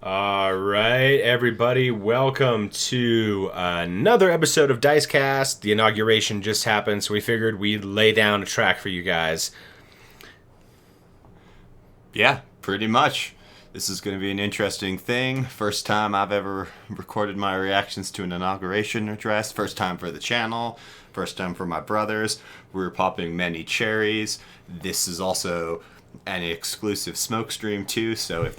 All right, everybody, welcome to another episode of Dicecast. The inauguration just happened, so we figured we'd lay down a track for you guys. Yeah, pretty much. This is going to be an interesting thing. First time I've ever recorded my reactions to an inauguration address. First time for the channel. First time for my brothers. We're popping many cherries. This is also an exclusive smoke stream too, so if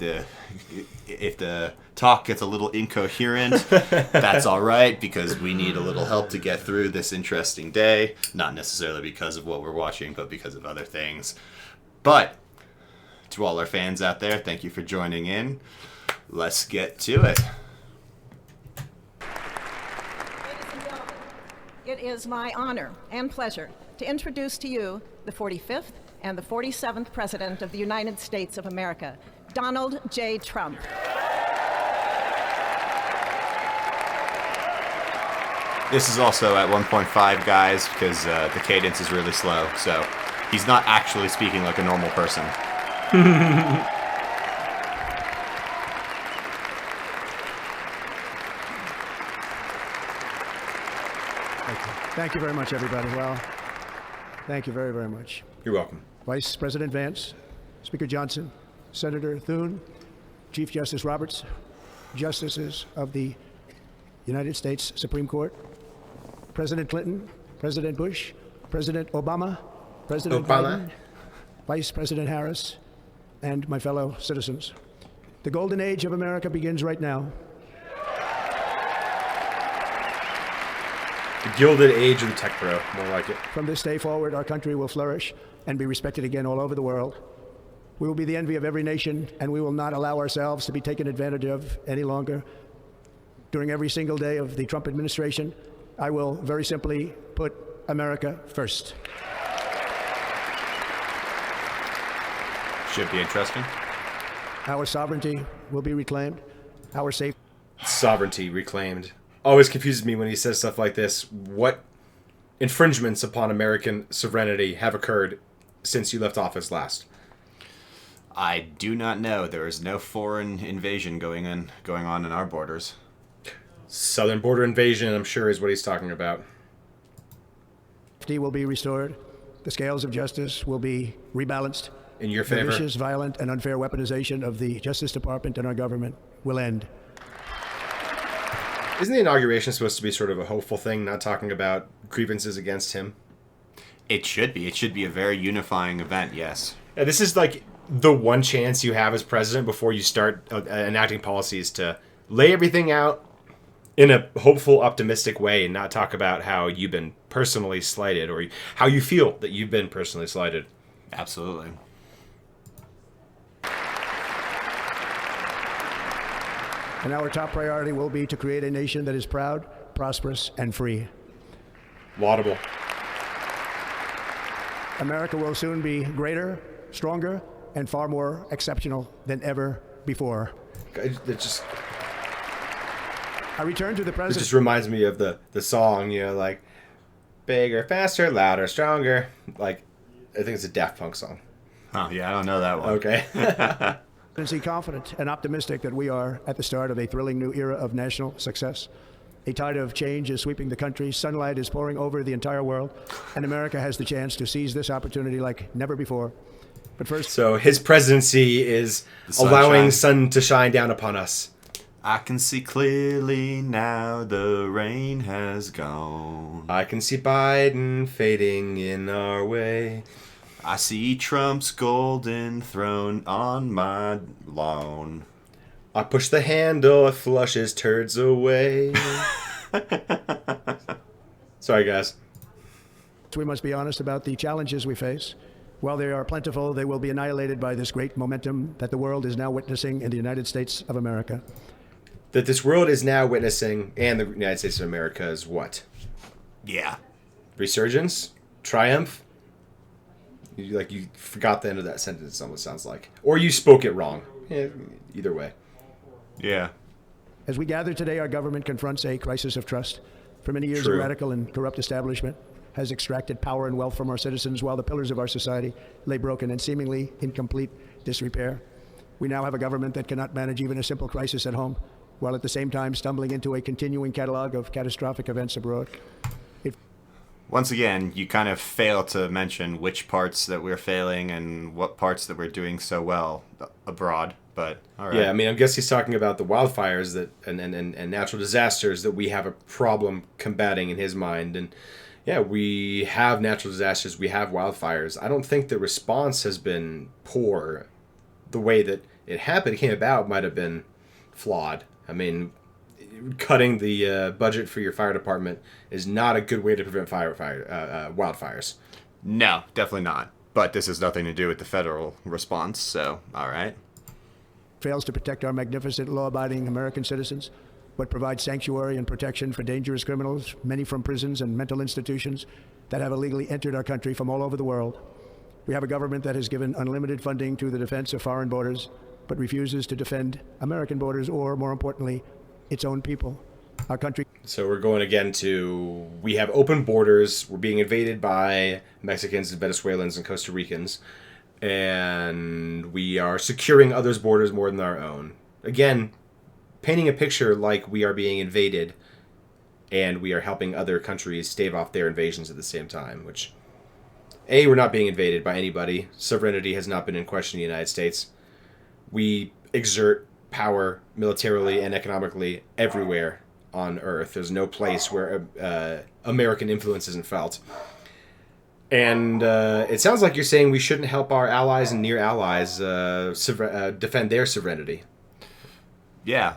the talk gets a little incoherent, that's all right, because we need a little help to get through this interesting day. Not necessarily because of what we're watching, but because of other things. But to all our fans out there, thank you for joining in. Let's get to it. It is my honor and pleasure to introduce to you the 45th and the 47th President of the United States of America, Donald J. Trump. This is also at 1.5, guys, because the cadence is really slow, so he's not actually speaking like a normal person. Thank you very much, everybody. Well, thank you very, very much. You're welcome. Vice President Vance, Speaker Johnson, Senator Thune, Chief Justice Roberts, Justices of the United States Supreme Court, President Clinton, President Bush, President Obama, President Biden, Vice President Harris, and my fellow citizens. The golden age of America begins right now. The Gilded Age of the Tech Bro, more like it. From this day forward, our country will flourish and be respected again all over the world. We will be the envy of every nation, and we will not allow ourselves to be taken advantage of any longer. During every single day of the Trump administration, I will very simply put America first. Should be interesting. Our sovereignty will be reclaimed. Our safety. Sovereignty reclaimed. Always confuses me when he says stuff like this. What infringements upon American sovereignty have occurred since you left office last? I do not know. There is no foreign invasion going on in our borders. Southern border invasion, I'm sure, is what he's talking about. Safety will be restored. The scales of justice will be rebalanced. In your favor? The vicious, violent, and unfair weaponization of the Justice Department and our government will end. Isn't the inauguration supposed to be sort of a hopeful thing, not talking about grievances against him? It should be. It should be a very unifying event, yes. Yeah, this is like the one chance you have as president before you start enacting policies to lay everything out in a hopeful, optimistic way and not talk about how you've been personally slighted or how you feel that you've been personally slighted. Absolutely. And our top priority will be to create a nation that is proud, prosperous, and free. Laudable. America will soon be greater, stronger, and far more exceptional than ever before. I return to the It president. just reminds me of the song, like, bigger, faster, louder, stronger. Like, I think it's a Daft Punk song. Oh, yeah, I don't know that one. Okay. Confident and optimistic that we are at the start of a thrilling new era of national success. A tide of change is sweeping the country, sunlight is pouring over the entire world, and America has the chance to seize this opportunity like never before. But first... So his presidency is allowing sun to shine down upon us. I can see clearly now the rain has gone. I can see Biden fading in our way. I see Trump's golden throne on my lawn. I push the handle, it flushes turds away. Sorry, guys. We must be honest about the challenges we face. While they are plentiful, they will be annihilated by this great momentum that the world is now witnessing in the United States of America. That this world is now witnessing, and the United States of America, is what? Yeah. Resurgence? Triumph? You forgot the end of that sentence, it almost sounds like. Or you spoke it wrong. Either way. Yeah. As we gather today, our government confronts a crisis of trust. For many years, True. a radical and corrupt establishment has extracted power and wealth from our citizens while the pillars of our society lay broken and seemingly in complete disrepair. We now have a government that cannot manage even a simple crisis at home, while at the same time stumbling into a continuing catalog of catastrophic events abroad. Once again, you kind of fail to mention which parts that we're failing and what parts that we're doing so well abroad. But all right. Yeah, I mean, I guess he's talking about the wildfires that and natural disasters that we have a problem combating in his mind. And yeah, we have natural disasters, we have wildfires. I don't think the response has been poor. The way that it came about might have been flawed. I mean, cutting the budget for your fire department is not a good way to prevent wildfires. No, definitely not. But this has nothing to do with the federal response, so all right. Fails to protect our magnificent law-abiding American citizens, but provides sanctuary and protection for dangerous criminals, many from prisons and mental institutions that have illegally entered our country from all over the world. We have a government that has given unlimited funding to the defense of foreign borders, but refuses to defend American borders or, more importantly, its own people. Our country. So we're going again to, we have open borders, we're being invaded by Mexicans and Venezuelans and Costa Ricans, and we are securing others' borders more than our own. Again, painting a picture like we are being invaded and we are helping other countries stave off their invasions at the same time, which, A, we're not being invaded by anybody. Sovereignty has not been in question in the United States. We exert power militarily and economically everywhere on Earth. There's no place where American influence isn't felt. And it sounds like you're saying we shouldn't help our allies and near allies defend their sovereignty. Yeah,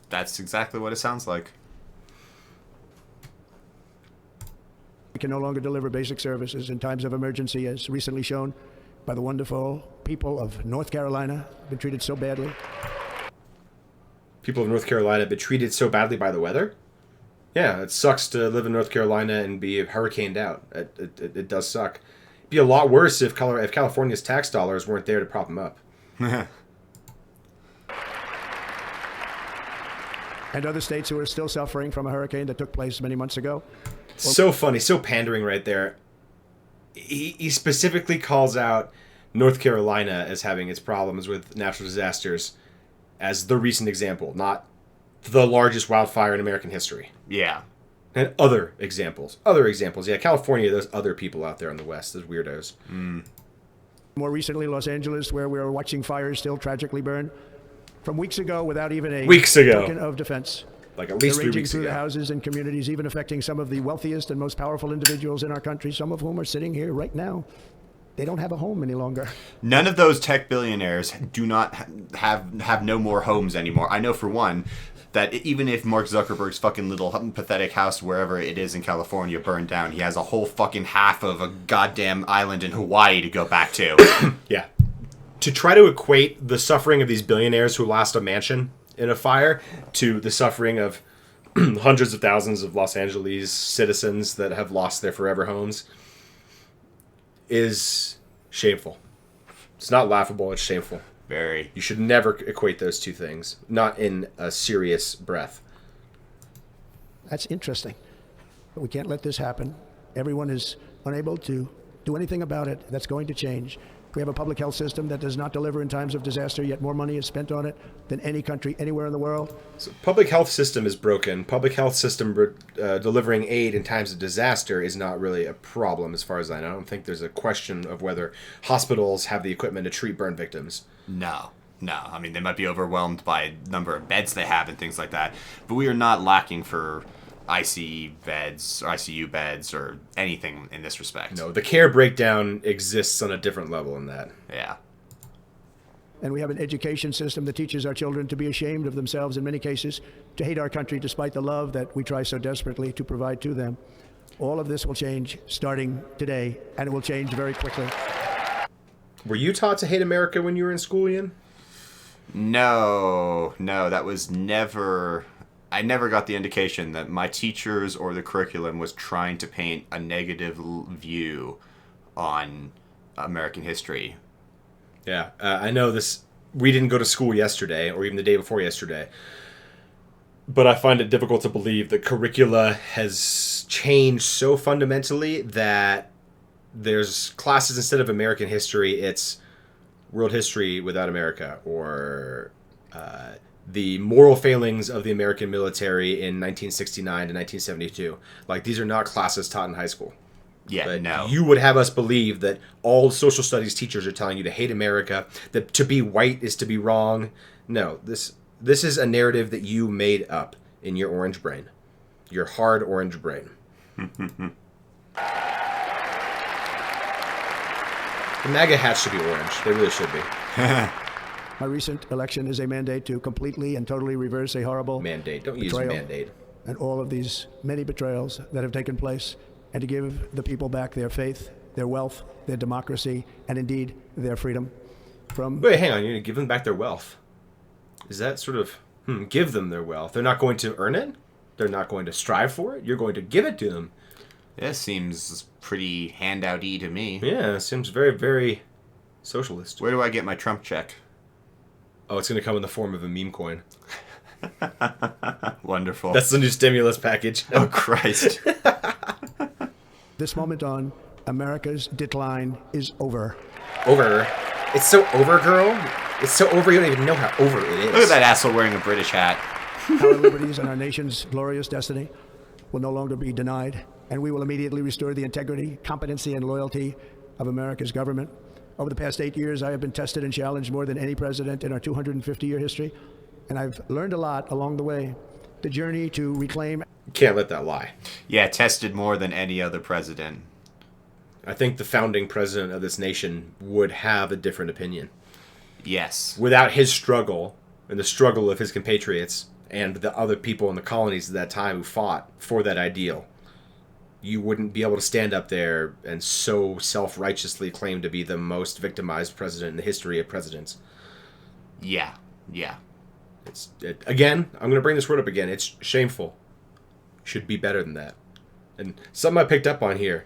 that's exactly what it sounds like. We can no longer deliver basic services in times of emergency, as recently shown by the wonderful people of North Carolina, been treated so badly. People of North Carolina have been treated so badly by the weather? Yeah, it sucks to live in North Carolina and be hurricaned out. It does suck. It'd be a lot worse if California's tax dollars weren't there to prop them up. And other states who are still suffering from a hurricane that took place many months ago. So funny, so pandering right there. He specifically calls out North Carolina as having its problems with natural disasters as the recent example, not the largest wildfire in American history. Yeah. And other examples. Yeah, California, there's other people out there in the West, those weirdos. More recently, Los Angeles, where we are watching fires still tragically burn from weeks ago without even a token of defense. Like at least 3 raging weeks through ago. the houses and communities, even affecting some of the wealthiest and most powerful individuals in our country, some of whom are sitting here right now. They don't have a home any longer. None of those tech billionaires do not have no more homes anymore. I know for one that even if Mark Zuckerberg's fucking little pathetic house wherever it is in California burned down, he has a whole fucking half of a goddamn island in Hawaii to go back to. Yeah. To try to equate the suffering of these billionaires who lost a mansion in a fire to the suffering of hundreds of thousands of Los Angeles citizens that have lost their forever homes is shameful. It's not laughable, it's shameful. Very. You should never equate those two things, not in a serious breath. That's interesting. But we can't let this happen. Everyone is unable to do anything about it. That's going to change. We have a public health system that does not deliver in times of disaster, yet more money is spent on it than any country anywhere in the world. So public health system is broken. Public health system delivering aid in times of disaster is not really a problem as far as I know. I don't think there's a question of whether hospitals have the equipment to treat burn victims. No. I mean, they might be overwhelmed by the number of beds they have and things like that. But we are not lacking for ICU beds or anything in this respect. No, the care breakdown exists on a different level than that. Yeah. And we have an education system that teaches our children to be ashamed of themselves in many cases, to hate our country despite the love that we try so desperately to provide to them. All of this will change starting today, and it will change very quickly. Were you taught to hate America when you were in school, Ian? No, that was never... I never got the indication that my teachers or the curriculum was trying to paint a negative view on American history. Yeah, I know this. We didn't go to school yesterday, or even the day before yesterday. But I find it difficult to believe that curricula has changed so fundamentally that there's classes instead of American history, it's world history without America, or the moral failings of the American military in 1969 to 1972. Like, these are not classes taught in high school. Yeah, But no. you would have us believe that all social studies teachers are telling you to hate America, that to be white is to be wrong. No, this is a narrative that you made up in your orange brain, your hard orange brain. The MAGA hats should be orange. They really should be. My recent election is a mandate to completely and totally reverse a horrible Mandate. Don't use betrayal mandate. and all of these many betrayals that have taken place, and to give the people back their faith, their wealth, their democracy, and indeed their freedom. From Wait, hang on. You're going to give them back their wealth. Is that sort of... give them their wealth. They're not going to earn it? They're not going to strive for it? You're going to give it to them. That seems pretty handout-y to me. Yeah, it seems very, very socialist. Where do I get my Trump check? Oh, it's going to come in the form of a meme coin. Wonderful. That's the new stimulus package. Oh, Christ. this moment on, America's decline is over. Over. It's so over, girl. It's so over, you don't even know how over it is. Look at that asshole wearing a British hat. Our liberties and our nation's glorious destiny will no longer be denied, and we will immediately restore the integrity, competency, and loyalty of America's government. Over the past 8 years, I have been tested and challenged more than any president in our 250-year history, and I've learned a lot along the way. The journey to reclaim... Can't let that lie. Yeah, tested more than any other president. I think the founding president of this nation would have a different opinion. Yes. Without his struggle and the struggle of his compatriots and the other people in the colonies at that time who fought for that ideal, you wouldn't be able to stand up there and so self-righteously claim to be the most victimized president in the history of presidents. Yeah. Again, I'm going to bring this word up again. It's shameful. Should be better than that. And something I picked up on here.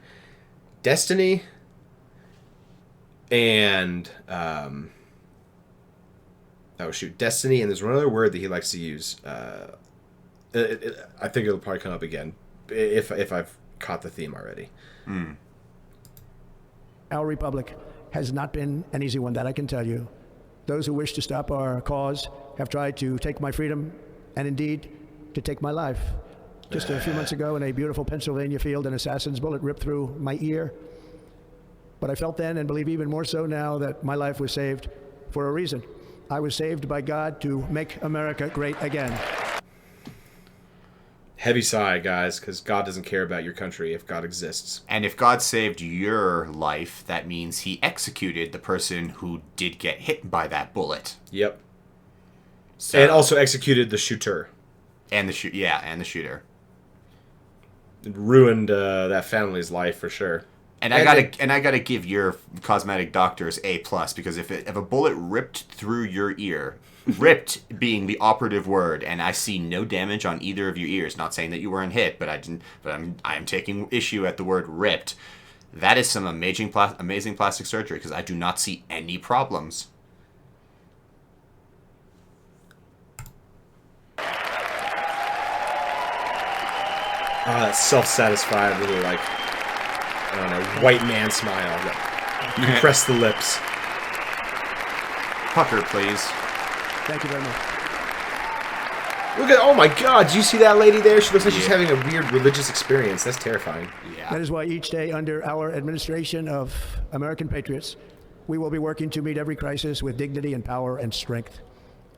Destiny and... Destiny, and there's one other word that he likes to use. I think it'll probably come up again if I've caught the theme already. Our republic has not been an easy one, that I can tell you. Those who wish to stop our cause have tried to take my freedom and indeed to take my life. Just a few months ago in a beautiful Pennsylvania field, an assassin's bullet ripped through my ear. But I felt then, and believe even more so now, that my life was saved for a reason. I was saved by God to make America great again. Heavy sigh, guys, because God doesn't care about your country if God exists. And if God saved your life, that means he executed the person who did get hit by that bullet. Yep. So, And also executed the shooter. and the shooter. It ruined that family's life for sure. And I gotta give your cosmetic doctors A+, because if a bullet ripped through your ear, ripped being the operative word, and I see no damage on either of your ears. Not saying that you weren't hit, but I'm taking issue at the word ripped. That is some amazing plastic surgery, because I do not see any problems. That self-satisfied little, like, I don't know, white man smile. You press the lips. Pucker, please. Thank you very much. Look at, oh my God, do you see that lady there? She looks like she's Yeah. having a weird religious experience. That's terrifying. Yeah. That is why each day under our administration of American patriots, we will be working to meet every crisis with dignity and power and strength.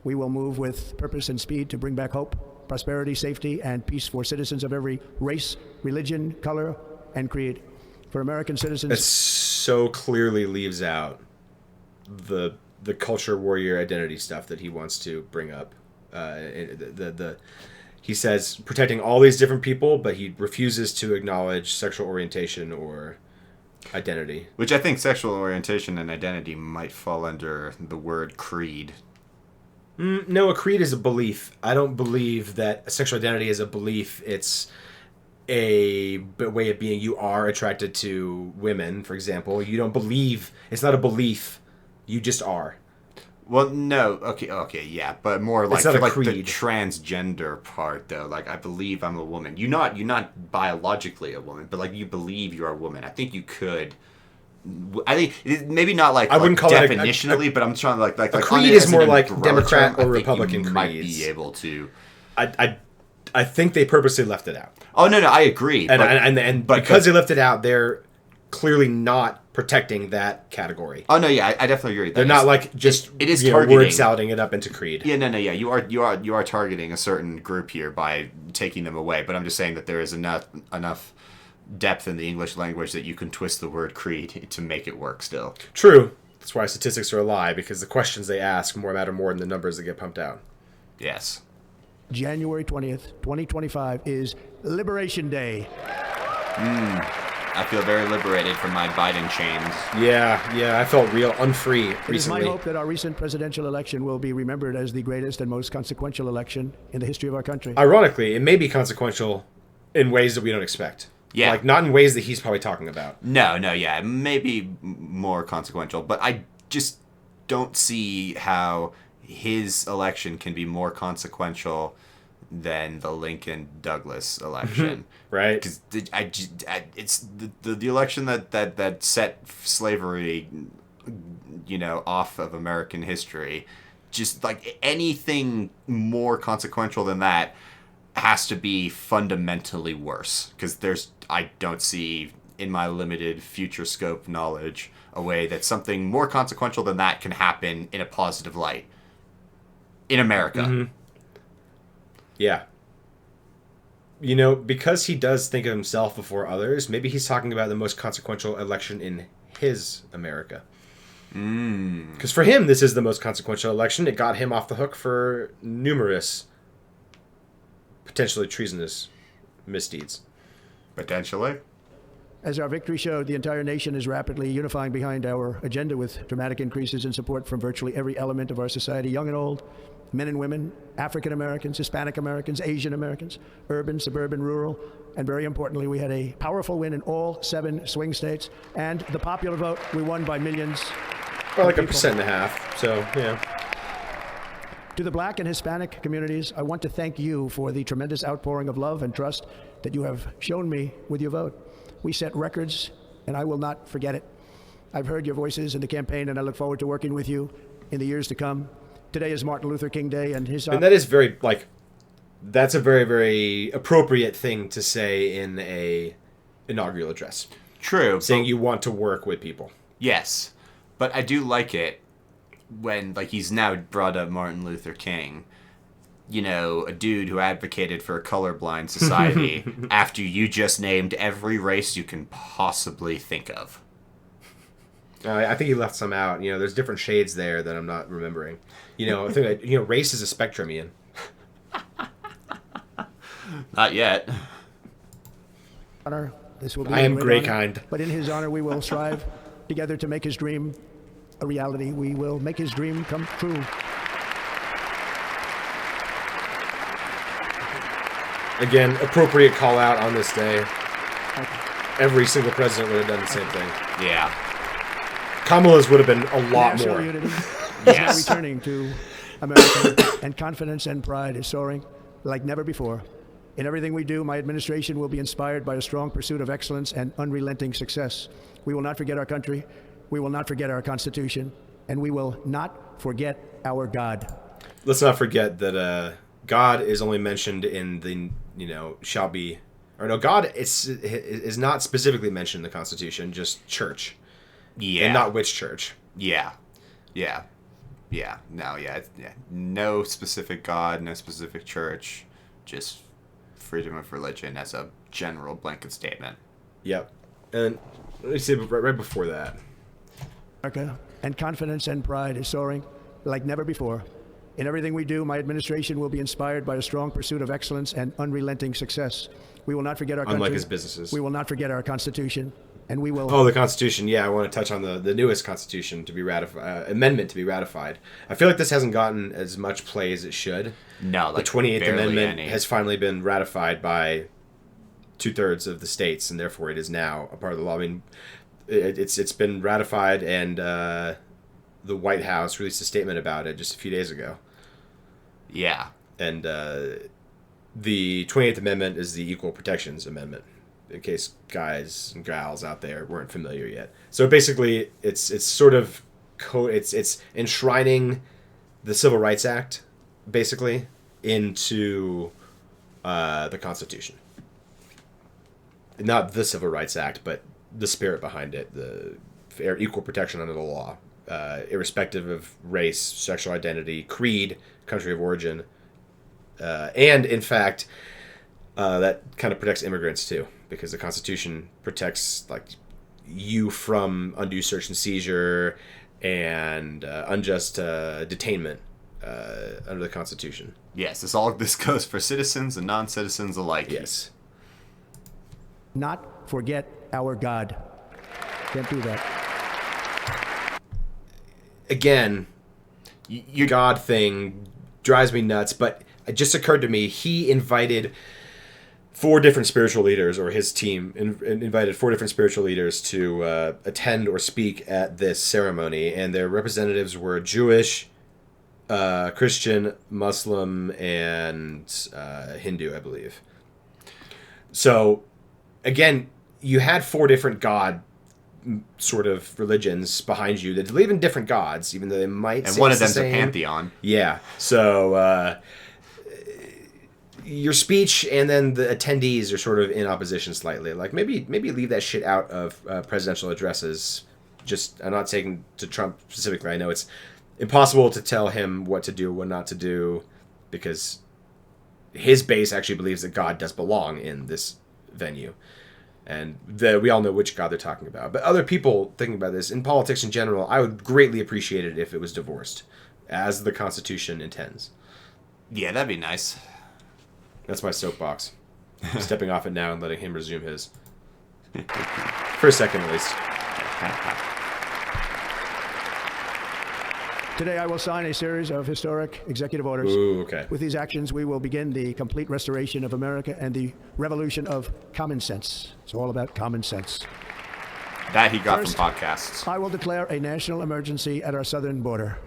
We will move with purpose and speed to bring back hope, prosperity, safety, and peace for citizens of every race, religion, color, and creed. For American citizens... It so clearly leaves out the culture warrior identity stuff that he wants to bring up. He says protecting all these different people, but he refuses to acknowledge sexual orientation or identity. Which I think sexual orientation and identity might fall under the word creed. No, a creed is a belief. I don't believe that sexual identity is a belief. It's a way of being. You are attracted to women, for example. You don't believe. It's not a belief. You just are. Well, no, okay, yeah, but more like It's not for a like the creed. transgender part, though. Like, I believe I'm a woman. You're not biologically a woman, but like you believe you're a woman. I think you could I think maybe not like I wouldn't call it definitionally, but I'm trying to like creed on it is as more an like umbrella Democrat term, I or think Republican you might creeds. be able to. I think they purposely left it out. Oh no, I agree. And because they left it out, they're clearly not protecting that category. Oh no, yeah, I definitely agree. They're not like just it is targeting, targeting word salading it up into creed. Yeah, no, yeah, you are targeting a certain group here by taking them away. But I'm just saying that there is enough depth in the English language that you can twist the word creed to make it work still. True. That's why statistics are a lie, because the questions they ask matter more than the numbers that get pumped out. Yes. January 20th, 2025 is Liberation Day. I feel very liberated from my Biden chains. Yeah, I felt real unfree recently. It is my hope that our recent presidential election will be remembered as the greatest and most consequential election in the history of our country. Ironically, it may be consequential in ways that we don't expect. Yeah. Like, not in ways that he's probably talking about. No, yeah, it may be more consequential, but I just don't see how his election can be more consequential than the Lincoln-Douglas election. Right. Because it's the election that set slavery, off of American history. Just like anything more consequential than that has to be fundamentally worse. Because I don't see in my limited future scope knowledge a way that something more consequential than that can happen in a positive light in America. Mm-hmm. Yeah. Because he does think of himself before others, maybe he's talking about the most consequential election in his America. Because for him, this is the most consequential election. It got him off the hook for numerous potentially treasonous misdeeds. Potentially. As our victory showed, the entire nation is rapidly unifying behind our agenda with dramatic increases in support from virtually every element of our society, young and old, men and women, African Americans, Hispanic Americans, Asian Americans, urban, suburban, rural, and very importantly, we had a powerful win in all 7 swing states, and the popular vote, we won by millions. Well, like 1.5%, so, yeah. To the Black and Hispanic communities, I want to thank you for the tremendous outpouring of love and trust that you have shown me with your vote. We set records, and I will not forget it. I've heard your voices in the campaign, and I look forward to working with you in the years to come. Today is Martin Luther King Day, and that is very, that's a very, very appropriate thing to say in a inaugural address. True. Saying you want to work with people. Yes. But I do like it when, he's now brought up Martin Luther King, a dude who advocated for a colorblind society after you just named every race you can possibly think of. I think he left some out. There's different shades there that I'm not remembering. I think race is a spectrum, Ian. Not yet. Honor. This will be I am gray honor, kind. But in his honor, we will strive together to make his dream a reality. We will make his dream come true. Again, appropriate call out on this day. Every single president would have done the same thing. Yeah. Kamala's would have been a lot National more. unity Yes. is returning to America, and confidence and pride is soaring like never before. In everything we do, my administration will be inspired by a strong pursuit of excellence and unrelenting success. We will not forget our country, we will not forget our Constitution, and we will not forget our God. Let's not forget that God is only mentioned in the, shall be, or no, God is not specifically mentioned in the Constitution, just church. Yeah. And not which church. Yeah. No, yeah. No specific God, no specific church, just freedom of religion as a general blanket statement. Yep. And let me say right before that. America, and confidence and pride is soaring like never before. In everything we do, my administration will be inspired by a strong pursuit of excellence and unrelenting success. We will not forget our country. Unlike his businesses. We will not forget our Constitution, and we will... Oh, the Constitution. Yeah, I want to touch on the newest Constitution to be ratified, amendment to be ratified. I feel like this hasn't gotten as much play as it should. No, the 28th Amendment any. has finally been ratified by 2/3 of the states, and therefore it is now a part of the law. I mean, it's been ratified, and the White House released a statement about it just a few days ago. Yeah. And the 28th Amendment is the Equal Protections Amendment. in case guys and gals out there weren't familiar yet. So basically, it's sort of it's enshrining the Civil Rights Act, basically, into the Constitution. Not the Civil Rights Act, but the spirit behind it, the equal protection under the law, irrespective of race, sexual identity, creed, country of origin, and in fact, that kind of protects immigrants too, because the Constitution protects like you from undue search and seizure and unjust detainment under the Constitution. Yes, this goes for citizens and non-citizens alike. Yes. Not forget our God. Can't do that. Again, your God thing drives me nuts, but it just occurred to me he invited 4 different spiritual leaders, or his team invited 4 different spiritual leaders to attend or speak at this ceremony, and their representatives were Jewish, Christian, Muslim, and Hindu, I believe. So, again, you had 4 different God sort of religions behind you that believe in different gods, even though they might. And one of them's a pantheon. Yeah. So your speech and then the attendees are sort of in opposition slightly. Like maybe leave that shit out of presidential addresses. I'm not saying to Trump specifically. I know it's impossible to tell him what to do, what not to do, because his base actually believes that God does belong in this venue. And we all know which God they're talking about. But other people thinking about this, in politics in general, I would greatly appreciate it if it was divorced, as the Constitution intends. Yeah, that'd be nice. That's my soapbox. Stepping off it now and letting him resume his. For a second, at least. Today I will sign a series of historic executive orders. Ooh, okay. With these actions, we will begin the complete restoration of America and the revolution of common sense. It's all about common sense. That he got First, from podcasts. I will declare a national emergency at our southern border.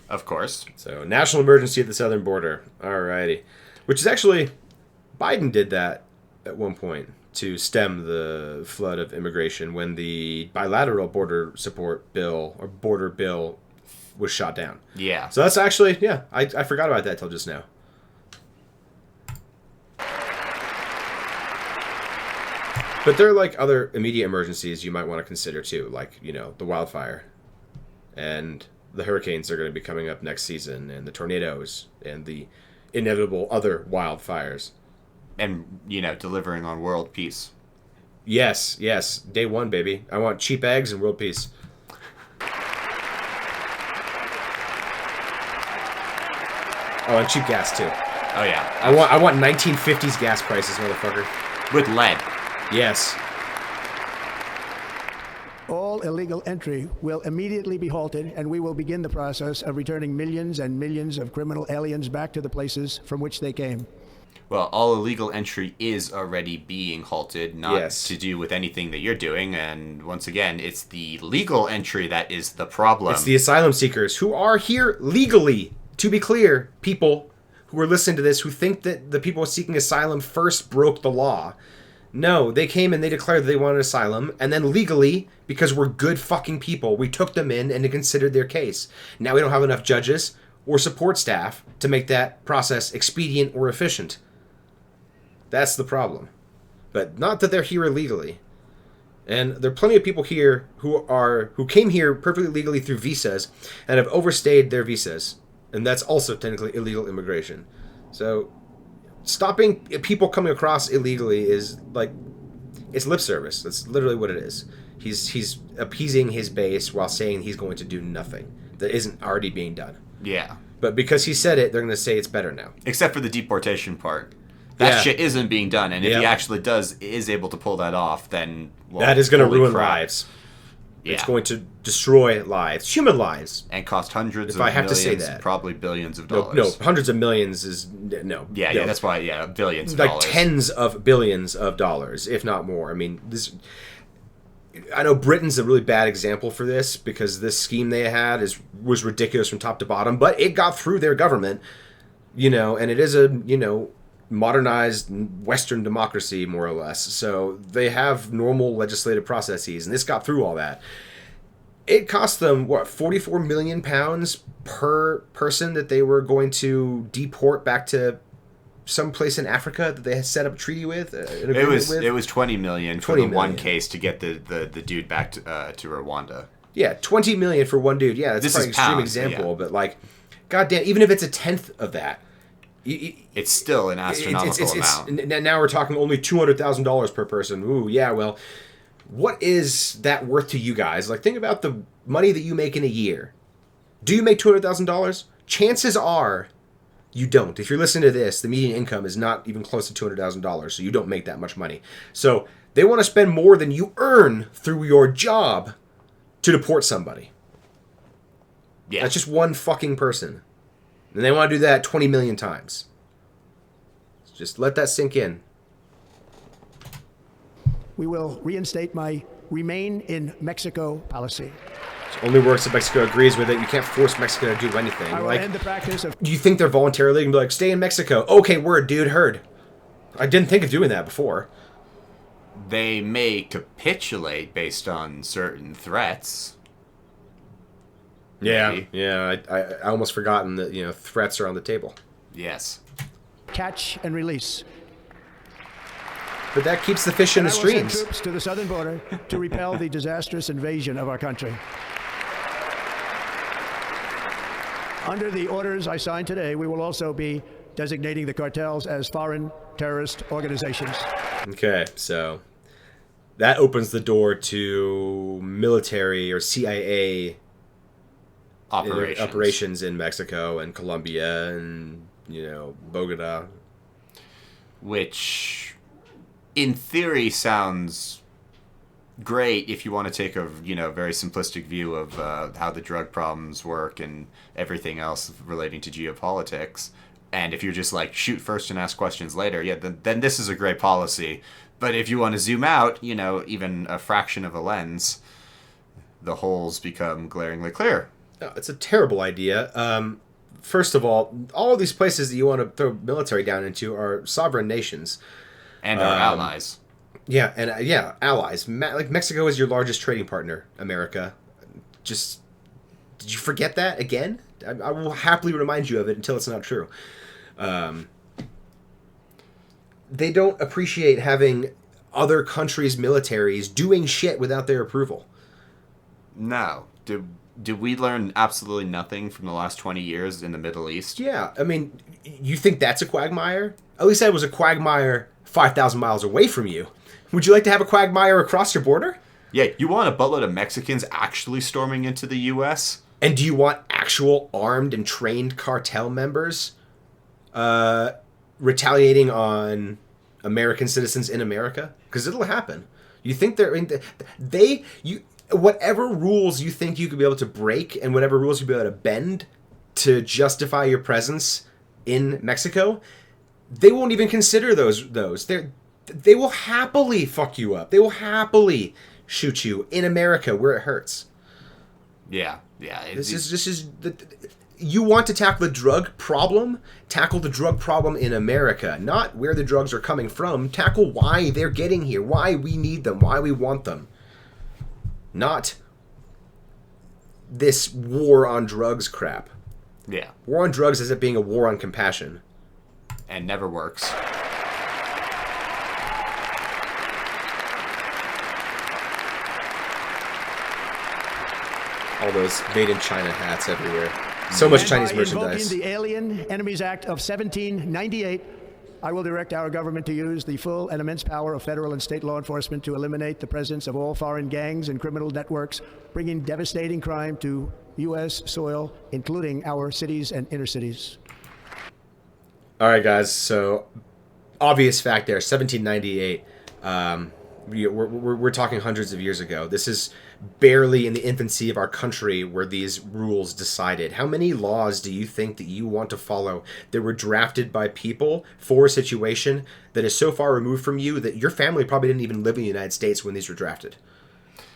Of course. So, national emergency at the southern border. Alrighty. Which is actually, Biden did that at one point to stem the flood of immigration when the bilateral border support bill, or border bill, was shot down. Yeah. So that's actually, yeah, I forgot about that till just now. But there are like other immediate emergencies you might want to consider too, like, the wildfire and the hurricanes that are going to be coming up next season, and the tornadoes and the inevitable other wildfires. And, delivering on world peace. Yes. Day one, baby. I want cheap eggs and world peace. Oh, and cheap gas too. Oh yeah. I want 1950s gas prices, motherfucker. With lead. Yes. All illegal entry will immediately be halted, and we will begin the process of returning millions and millions of criminal aliens back to the places from which they came. Well, all illegal entry is already being halted, not to do with anything that you're doing. And once again, it's the legal entry that is the problem. It's the asylum seekers who are here legally. To be clear, people who are listening to this who think that the people seeking asylum first broke the law. No, they came and they declared that they wanted asylum, and then legally, because we're good fucking people, we took them in and considered their case. Now we don't have enough judges or support staff to make that process expedient or efficient. That's the problem. But not that they're here illegally. And there are plenty of people here who came here perfectly legally through visas and have overstayed their visas. And that's also technically illegal immigration. So stopping people coming across illegally is like, it's lip service. That's literally what it is. He's appeasing his base while saying he's going to do nothing that isn't already being done. Yeah. But because he said it, they're going to say it's better now. Except for the deportation part. That shit isn't being done, and if he actually is able to pull that off, then that is going to ruin lives. Yeah. It's going to destroy lives, human lives, and cost hundreds of millions, have to say that. Probably billions of dollars. No, hundreds of millions is no. Yeah, that's why. Yeah, billions of like dollars, tens of billions of dollars, if not more. I mean, this. I know Britain's a really bad example for this because this scheme they had was ridiculous from top to bottom, but it got through their government, and it is a modernized Western democracy, more or less. So they have normal legislative processes, and this got through all that. It cost them, what, 44 million pounds per person that they were going to deport back to some place in Africa that they had set up a treaty with? It was 20 million for 20 the one million. case to get the dude back to Rwanda. Yeah, 20 million for one dude. Yeah, that's This probably is an extreme pounds, example, yeah. but like, goddamn, even if it's a tenth of that, It's still an astronomical amount. now we're talking only $200,000 per person. Ooh, yeah, well, what is that worth to you guys? Like, think about the money that you make in a year. Do you make $200,000? Chances are you don't. If you're listening to this, the median income is not even close to $200,000, so you don't make that much money. So they want to spend more than you earn through your job to deport somebody. Yeah. That's just one fucking person. And they want to do that 20 million times. Just let that sink in. We will reinstate my remain in Mexico policy. It only works if Mexico agrees with it. You can't force Mexico to do anything. I will Like, end the practice of do you think they're voluntarily going to be like, stay in Mexico? Okay, word, dude, heard. I didn't think of doing that before. They may capitulate based on certain threats. Yeah, Maybe. yeah. I almost forgotten that, threats are on the table. Yes. catch and release. But that keeps the fish in And the I will send streams. troops to the southern border to repel the disastrous invasion of our country. Under the orders I signed today, we will also be designating the cartels as foreign terrorist organizations. Okay, so that opens the door to military or CIA operations in Mexico and Colombia and, Bogota. Which, in theory, sounds great if you want to take a very simplistic view of how the drug problems work and everything else relating to geopolitics. And if you're just like shoot first and ask questions later, then this is a great policy. But if you want to zoom out, even a fraction of a lens, the holes become glaringly clear. No, it's a terrible idea. First of all of these places that you want to throw military down into are sovereign nations. And our allies. Yeah, and allies. Like Mexico is your largest trading partner, America. Just, did you forget that again? I will happily remind you of it until it's not true. They don't appreciate having other countries' militaries doing shit without their approval. No. Did we learn absolutely nothing from the last 20 years in the Middle East? Yeah, I mean, you think that's a quagmire? At least that was a quagmire 5,000 miles away from you. Would you like to have a quagmire across your border? Yeah, you want a buttload of Mexicans actually storming into the U.S.? And do you want actual armed and trained cartel members retaliating on American citizens in America? Because it'll happen. You think whatever rules you think you could be able to break and whatever rules you'll be able to bend to justify your presence in Mexico, they won't even consider those. They will happily fuck you up. They will happily shoot you in America where it hurts. Yeah. You want to tackle the drug problem? Tackle the drug problem in America, not where the drugs are coming from. Tackle why they're getting here, why we need them, why we want them. Not this war on drugs crap. Yeah. War on drugs ends up being a war on compassion. And never works. All those made in China hats everywhere. So much And Chinese by merchandise. invoking the Alien Enemies Act of 1798, I will direct our government to use the full and immense power of federal and state law enforcement to eliminate the presence of all foreign gangs and criminal networks, bringing devastating crime to U.S. soil, including our cities and inner cities. All right, guys. So, obvious fact there, 1798. We're talking hundreds of years ago. This is barely in the infancy of our country where these rules decided. How many laws do you think that you want to follow that were drafted by people for a situation that is so far removed from you that your family probably didn't even live in the United States when these were drafted?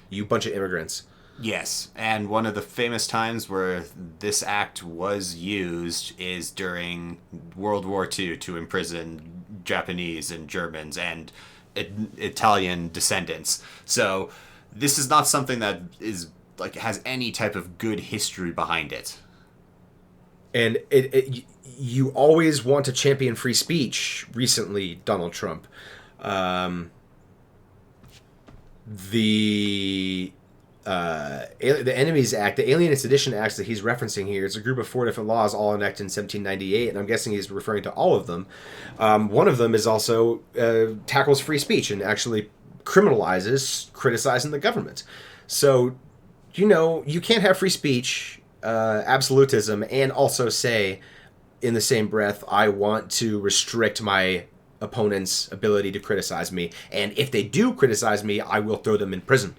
You bunch of immigrants. Yes, and one of the famous times where this act was used is during World War II to imprison Japanese and Germans and Italian descendants. So this is not something that is like has any type of good history behind it. And you always want to champion free speech. Recently, Donald Trump, the Enemies Act, the Alien and Sedition Acts that he's referencing here, it's a group of 4 different laws, all enacted in 1798, and I'm guessing he's referring to all of them. One of them is also tackles free speech and actually criminalizes criticizing the government. So, you can't have free speech, absolutism, and also say in the same breath, I want to restrict my opponent's ability to criticize me, and if they do criticize me, I will throw them in prison.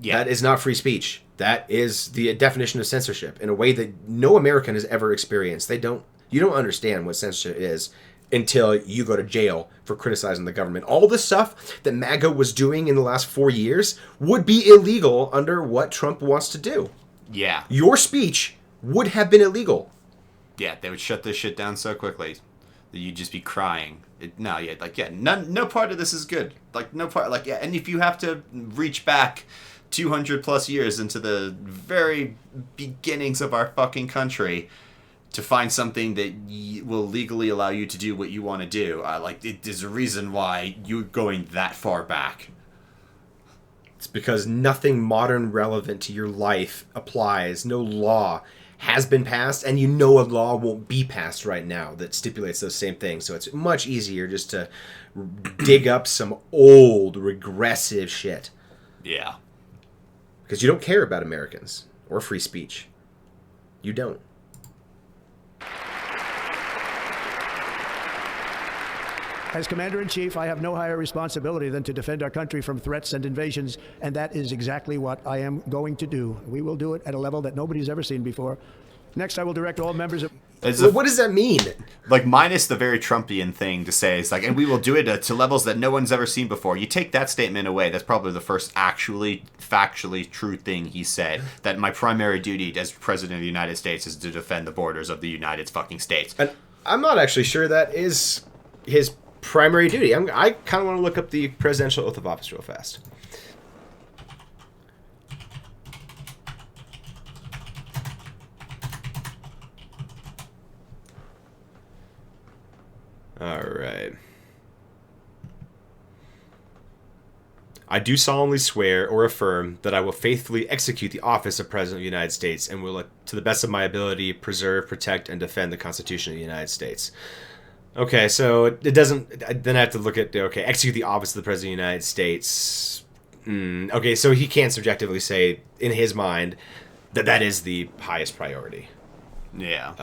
Yeah. That is not free speech. That is the definition of censorship in a way that no American has ever experienced. You don't understand what censorship is until you go to jail for criticizing the government. All the stuff that MAGA was doing in the last 4 years would be illegal under what Trump wants to do. Yeah. Your speech would have been illegal. Yeah, they would shut this shit down so quickly that you'd just be crying. No part of this is good. And if you have to reach back 200 plus years into the very beginnings of our fucking country to find something that will legally allow you to do what you want to do, there's a reason why you're going that far back. It's because nothing modern relevant to your life applies. No law has been passed, and a law won't be passed right now that stipulates those same things. So it's much easier just to dig up some old, regressive shit. Yeah. Because you don't care about Americans or free speech. You don't. As Commander-in-Chief, I have no higher responsibility than to defend our country from threats and invasions, and that is exactly what I am going to do. We will do it at a level that nobody's ever seen before. Next, I will direct all members of... What does that mean? Minus the very Trumpian thing to say, it's and we will do it to levels that no one's ever seen before. You take that statement away, that's probably the first actually, factually true thing he said, that my primary duty as President of the United States is to defend the borders of the United fucking States. And I'm not actually sure that is his primary duty. I kind of want to look up the presidential oath of office real fast. All right. I do solemnly swear or affirm that I will faithfully execute the office of President of the United States and will, to the best of my ability, preserve, protect, and defend the Constitution of the United States. Okay, so it doesn't... Then I have to look at... Okay, execute the office of the President of the United States. Okay, so he can't subjectively say, in his mind, that is the highest priority. Yeah.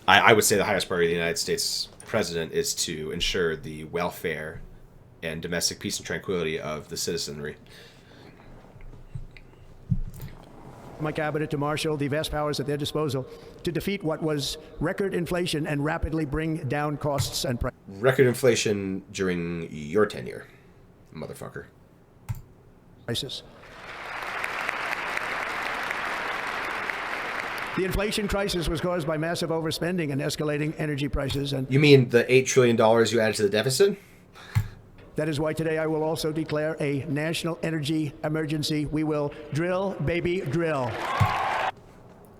I would say the highest priority of the United States president is to ensure the welfare and domestic peace and tranquility of the citizenry. My cabinet to marshal the vast powers at their disposal to defeat what was record inflation and rapidly bring down costs and prices. Record inflation during your tenure, motherfucker. The inflation crisis was caused by massive overspending and escalating energy prices. And you mean the $8 trillion you added to the deficit? That is why today I will also declare a national energy emergency. We will drill, baby, drill.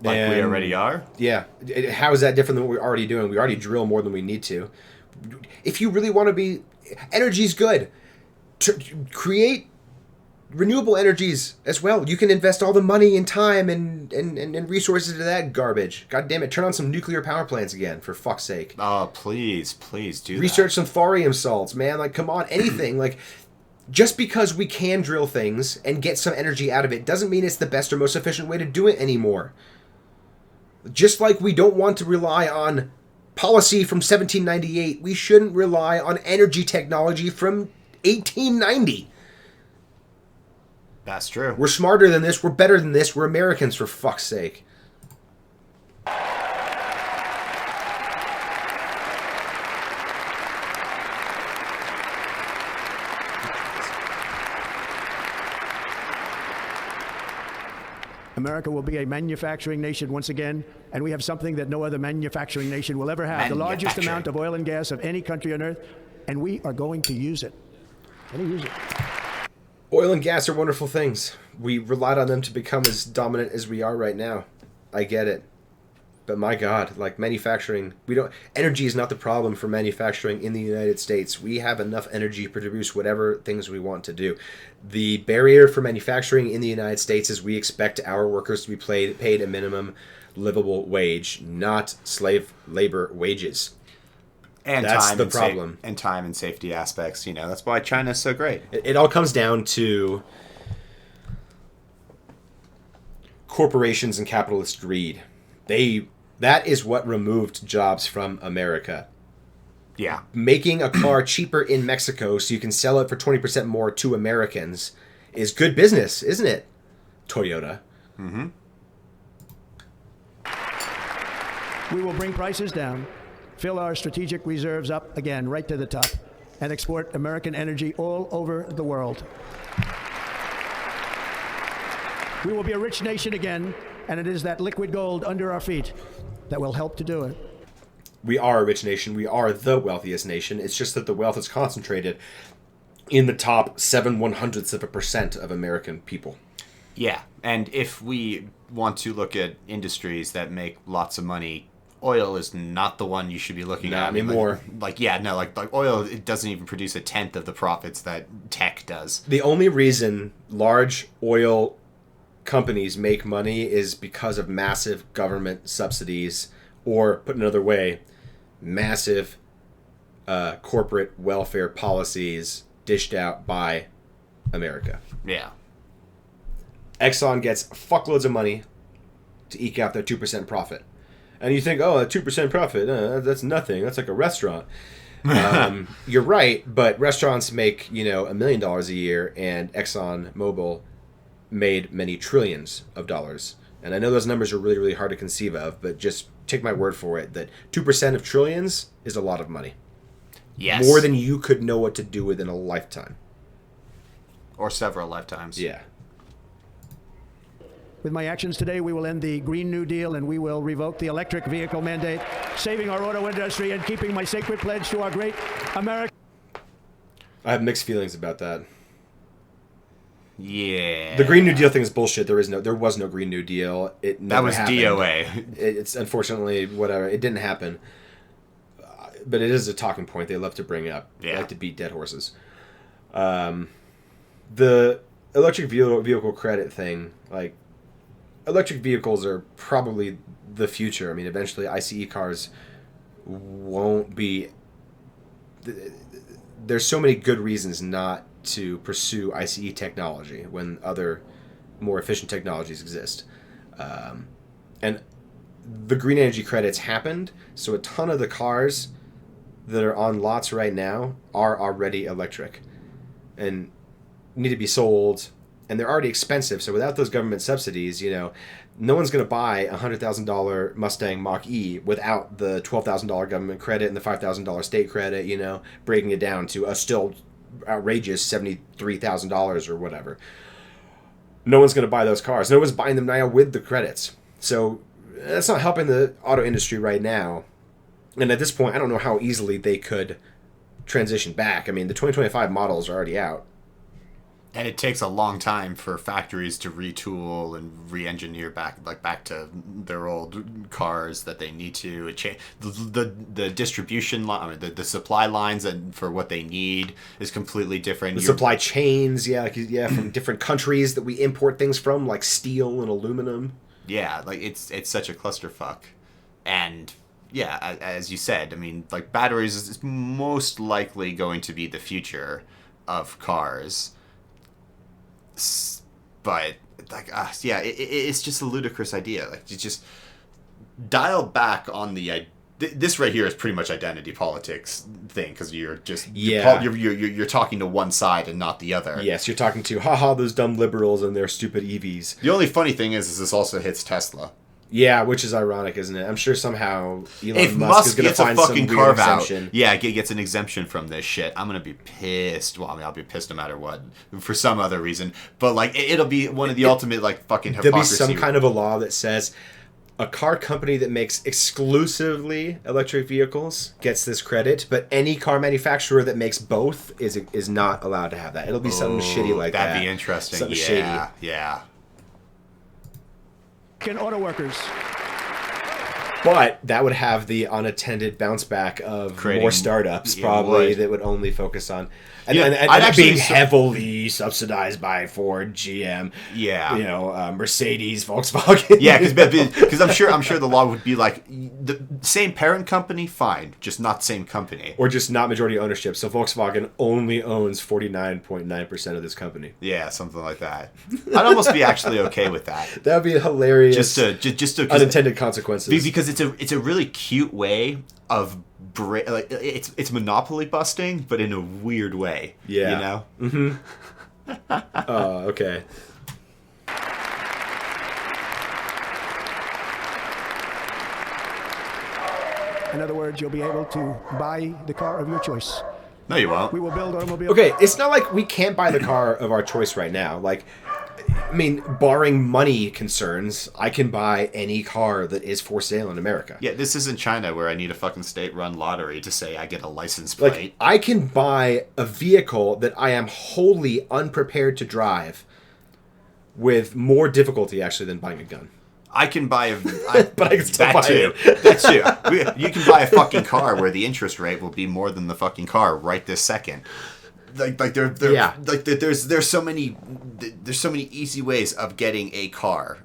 We already are? Yeah. How is that different than what we're already doing? We already drill more than we need to. If you really want to be... Energy's good. Create renewable energies as well. You can invest all the money and time and resources into that garbage. God damn it. Turn on some nuclear power plants again, for fuck's sake. Oh, please do Research some thorium salts, man. Come on, anything. Just because we can drill things and get some energy out of it doesn't mean it's the best or most efficient way to do it anymore. Just like we don't want to rely on policy from 1798, we shouldn't rely on energy technology from 1890. That's true. We're smarter than this. We're better than this. We're Americans, for fuck's sake. America will be a manufacturing nation once again, and we have something that no other manufacturing nation will ever have, the largest amount of oil and gas of any country on earth, and we are going to use it. Going to use it. Oil and gas are wonderful things. We relied on them to become as dominant as we are right now. I get it. But my God, like manufacturing, energy is not the problem for manufacturing in the United States. We have enough energy to produce whatever things we want to do. The barrier for manufacturing in the United States is we expect our workers to be paid a minimum livable wage, not slave labor wages. And that's time the and problem. And time and safety aspects, that's why China's so great. It all comes down to corporations and capitalist greed. That is what removed jobs from America. Yeah. Making a car cheaper in Mexico so you can sell it for 20% more to Americans is good business, isn't it? Toyota. Mm-hmm. We will bring prices down, fill our strategic reserves up again right to the top, and export American energy all over the world. We will be a rich nation again, and it is that liquid gold under our feet that will help to do it. We are a rich nation. We are the wealthiest nation. It's just that the wealth is concentrated in the top 0.07% of American people. Yeah, and if we want to look at industries that make lots of money, oil is not the one you should be looking Not at anymore. Like oil, it doesn't even produce a tenth of the profits that tech does. The only reason large oil companies make money is because of massive government subsidies, or put another way, massive corporate welfare policies dished out by America. Yeah. Exxon gets fuckloads of money to eke out their 2% profit. And you think, oh, a 2% profit, that's nothing. That's like a restaurant. You're right, but restaurants make, $1 million a year, and Exxon Mobil made many trillions of dollars. And I know those numbers are really, really hard to conceive of, but just take my word for it that 2% of trillions is a lot of money. Yes. More than you could know what to do with in a lifetime. Or several lifetimes. Yeah. With my actions today, we will end the Green New Deal and we will revoke the electric vehicle mandate, saving our auto industry and keeping my sacred pledge to our great America. I have mixed feelings about that. Yeah. The Green New Deal thing is bullshit. There was no Green New Deal. It never That was happened. DOA. It's unfortunately whatever. It didn't happen. But it is a talking point they love to bring up. Yeah. They like to beat dead horses. The electric vehicle credit thing, like, electric vehicles are probably the future. I mean, eventually ICE cars won't be... There's so many good reasons not to pursue ICE technology when other more efficient technologies exist. And the green energy credits happened, so a ton of the cars that are on lots right now are already electric and need to be sold, and they're already expensive. So without those government subsidies, no one's going to buy a $100,000 Mustang Mach-E without the $12,000 government credit and the $5,000 state credit, breaking it down to a still outrageous $73,000 or whatever. No one's going to buy those cars. No one's buying them now with the credits. So that's not helping the auto industry right now. And at this point, I don't know how easily they could transition back. I mean, the 2025 models are already out. And it takes a long time for factories to retool and re-engineer back to their old cars that they need to. The distribution line, the supply lines and for what they need is completely different. The supply chains, from different countries that we import things from, like steel and aluminum. Yeah, like it's such a clusterfuck. And yeah, as you said, I mean, like batteries is most likely going to be the future of cars. But it's just a ludicrous idea. Like, you just dial back on the this right here is pretty much identity politics thing, because you're talking to one side and not the other. Yes, you're talking to those dumb liberals and their stupid EVs. The only funny thing is this also hits Tesla. Yeah, which is ironic, isn't it? I'm sure somehow Elon If Musk is going to gets a find some fucking weird carve out, exemption. yeah, gets an exemption from this shit, I'm gonna be pissed. Well, I mean, I'll be pissed no matter what, for some other reason. But like, it'll be one of the ultimate like fucking hypocrisy. There'll be some kind of a law that says a car company that makes exclusively electric vehicles gets this credit, but any car manufacturer that makes both is not allowed to have that. It'll be something shitty like that. That'd be interesting. Something Yeah, shady. yeah. Auto workers. But that would have the unattended bounce back of Creating- more startups, it probably, would. that would only focus on... And, Yeah, and I'd actually being su- heavily subsidized by Ford, GM, Yeah. Mercedes, Volkswagen. Yeah, because I'm sure the law would be like the same parent company, fine, just not same company. Or just not majority ownership. So Volkswagen only owns 49.9% of this company. Yeah, something like that. I'd almost be actually okay with that. That would be hilarious. Just to unintended consequences. because it's a really cute way of like it's monopoly busting, but in a weird way. Yeah. You know. Oh, okay. In other words, you'll be able to buy the car of your choice. No, you won't. We will build automobiles. Okay, it's not like we can't buy the car of our choice right now. Like, I mean, barring money concerns, I can buy any car that is for sale in America. Yeah, this isn't China where I need a fucking state-run lottery to say I get a license plate. Like, I can buy a vehicle that I am wholly unprepared to drive with more difficulty, actually, than buying a gun. I can buy But I can still that buy too. it. That too. You can buy a fucking car where the interest rate will be more than the fucking car right this second. Yeah. There's so many easy ways of getting a car,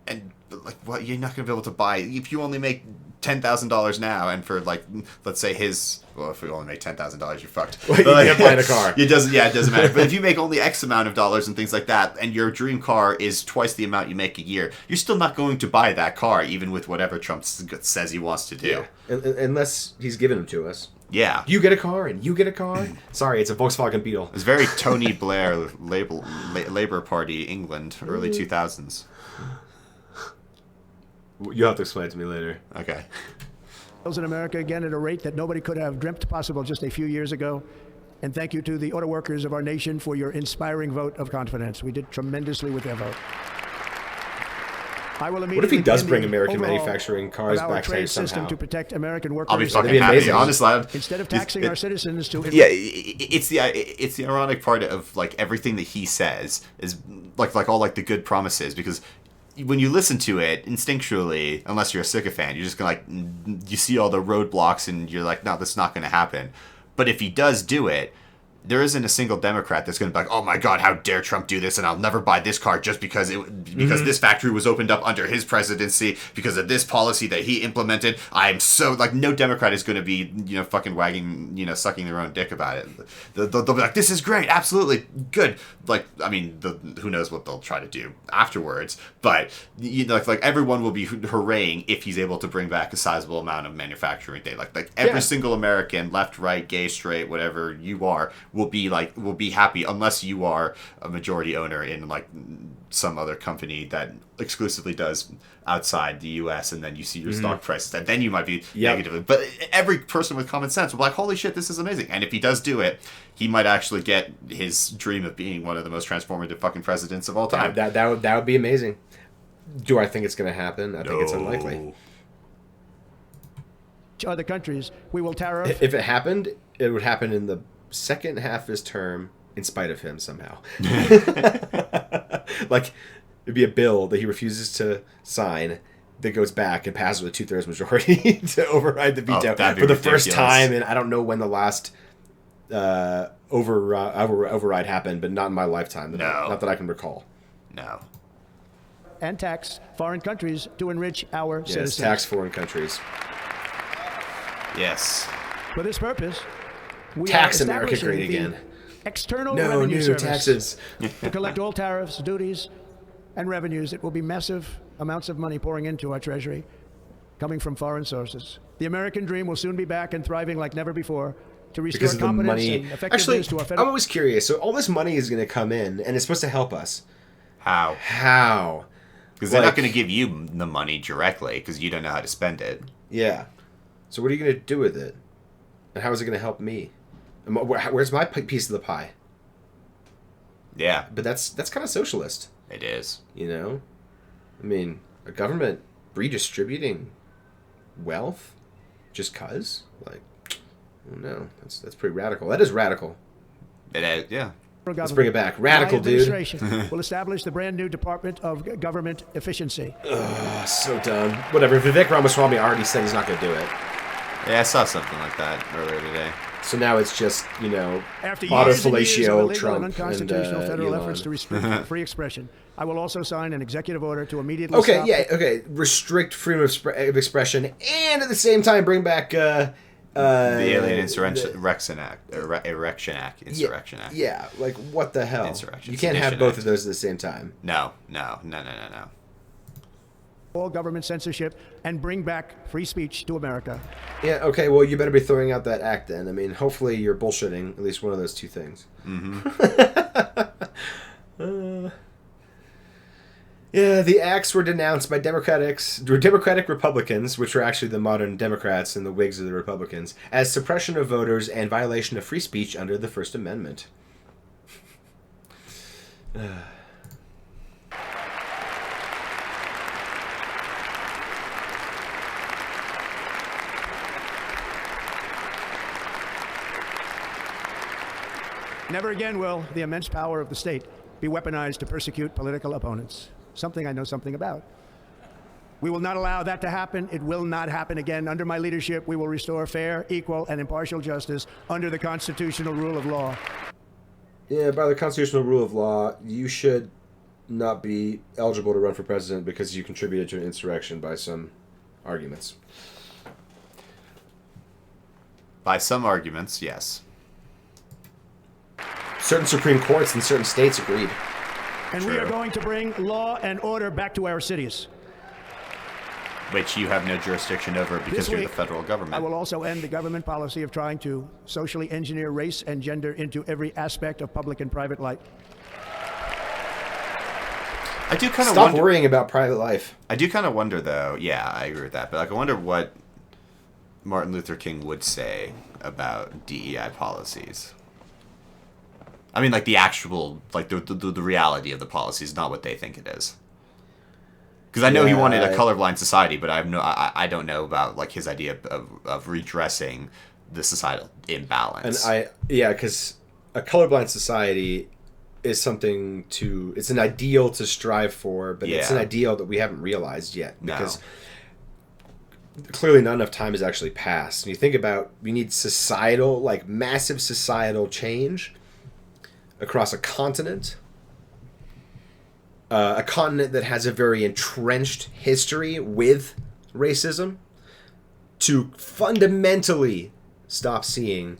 and like what you're not gonna be able to buy if you only make $10,000 now, and for like let's say if we only make $10,000 you're fucked. Well, you can't buy a car. It doesn't matter. But if you make only X amount of dollars and things like that, and your dream car is twice the amount you make a year, you're still not going to buy that car, even with whatever Trump says he wants to do. Unless he's giving them to us. Yeah. You get a car and you get a car. Sorry, it's a Volkswagen Beetle. It's very Tony Blair, Labour Party, England, early 2000s. You'll have to explain it to me later. Okay. In America again at a rate that nobody could have dreamt possible just a few years ago. And thank you to the auto workers of our nation for your inspiring vote of confidence. We did tremendously with their vote. I will What if he immediately does begin bring the American overhaul manufacturing cars of our back here trade system somehow? to protect American workers. I'll be fucking be happy. amazing. Honestly, Instead of taxing our citizens to yeah, it's the ironic part of like everything that he says is like all like the good promises, because when you listen to it instinctually, unless you're a sycophant, you're just gonna like you see all the roadblocks and you're like, no, that's not gonna happen. But if he does do it, there isn't a single Democrat that's going to be like, oh my God, how dare Trump do this, and I'll never buy this car just because this factory was opened up under his presidency because of this policy that he implemented. I'm so like, no Democrat is going to be fucking wagging sucking their own dick about it. They'll be like, this is great, absolutely good. Like, I mean, who knows what they'll try to do afterwards, but like everyone will be hurraying if he's able to bring back a sizable amount of manufacturing day. Like every single American, left, right, gay, straight, whatever you are, will be happy, unless you are a majority owner in like some other company that exclusively does outside the U.S. and then you see your stock prices, and then you might be negative. But every person with common sense will be like, holy shit, this is amazing. And if he does do it, he might actually get his dream of being one of the most transformative fucking presidents of all time. That would be amazing. Do I think it's going to happen? I think it's unlikely. other countries, we will tariff. If it happened, it would happen in the second half of his term, in spite of him somehow. Like, it'd be a bill that he refuses to sign that goes back and passes with a 2/3 majority to override the veto for the first time. And I don't know when the last override happened, but not in my lifetime. Not that I can recall. No. And tax foreign countries to enrich our citizens. Tax foreign countries. Yes. For this purpose, we tax are America establishing great the again. External No Revenue new Service taxes. to collect all tariffs, duties, and revenues. It will be massive amounts of money pouring into our treasury, coming from foreign sources. The American dream will soon be back and thriving like never before to restore Because of the confidence money. and effectiveness Actually, to our federal. I'm always curious. So all this money is going to come in, and it's supposed to help us. How? How? Because they're not going to give you the money directly because you don't know how to spend it. Yeah. So what are you going to do with it? And how is it going to help me? And where's my piece of the pie? Yeah. But that's kind of socialist. It is. You know? I mean, a government redistributing wealth just 'cause? Like, I don't know. That's pretty radical. That is radical. It is, yeah. Let's bring it back. Radical, dude. Administration will establish the brand new Department of Government Efficiency. Oh, so dumb. Whatever. Vivek Ramaswamy already said he's not going to do it. Yeah, I saw something like that earlier today. So now it's just, After auto years and years of fellatio, illegal Trump, and unconstitutional federal Elon. efforts to restrict free expression, I will also sign an executive order to immediately stop... Okay. Restrict freedom of expression and at the same time bring back... The Alien Insurrection Act. Insurrection Act. Yeah, like, what the hell? Insurrection. You can't have Sedition both Act. of those at the same time. No. all government censorship and bring back free speech to America. Yeah, okay, well, you better be throwing out that act then. I mean, hopefully you're bullshitting at least one of those two things. Yeah, the acts were denounced by Democratic Republicans, which were actually the modern Democrats and the Whigs of the Republicans, as suppression of voters and violation of free speech under the First Amendment. Never again will the immense power of the state be weaponized to persecute political opponents. Something I know something about. We will not allow that to happen. It will not happen again. Under my leadership, we will restore fair, equal, and impartial justice under the constitutional rule of law. Yeah, by the constitutional rule of law, you should not be eligible to run for president because you contributed to an insurrection by some arguments. By some arguments, yes. Certain Supreme Courts in certain states agreed. And True. we are going to bring law and order back to our cities. Which you have no jurisdiction over because This you're the week, federal government. I will also end the government policy of trying to socially engineer race and gender into every aspect of public and private life. I do kind of Stop wonder. worrying about private life. I do kind of wonder, though. Yeah, I agree with that. But like, I wonder what Martin Luther King would say about DEI policies. I mean, like the actual, like the reality of the policies, not what they think it is. Because I know he wanted a colorblind society, but I don't know about like his idea of redressing the societal imbalance. And because a colorblind society is something it's an ideal to strive for, but it's an Yeah. ideal that we haven't realized yet No. because clearly not enough time has actually passed. And you think about, we need societal, like massive societal change across a continent that has a very entrenched history with racism, to fundamentally stop seeing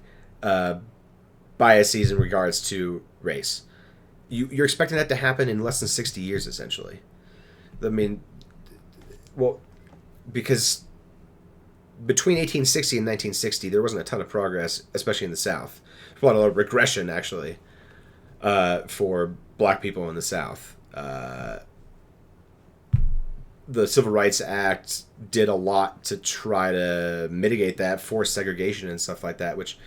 biases in regards to race. You're expecting that to happen in less than 60 years, essentially. I mean, well, because between 1860 and 1960, there wasn't a ton of progress, especially in the South. A lot of regression, actually, for black people in the South. The Civil Rights Act did a lot to try to mitigate that, forced segregation and stuff like that, which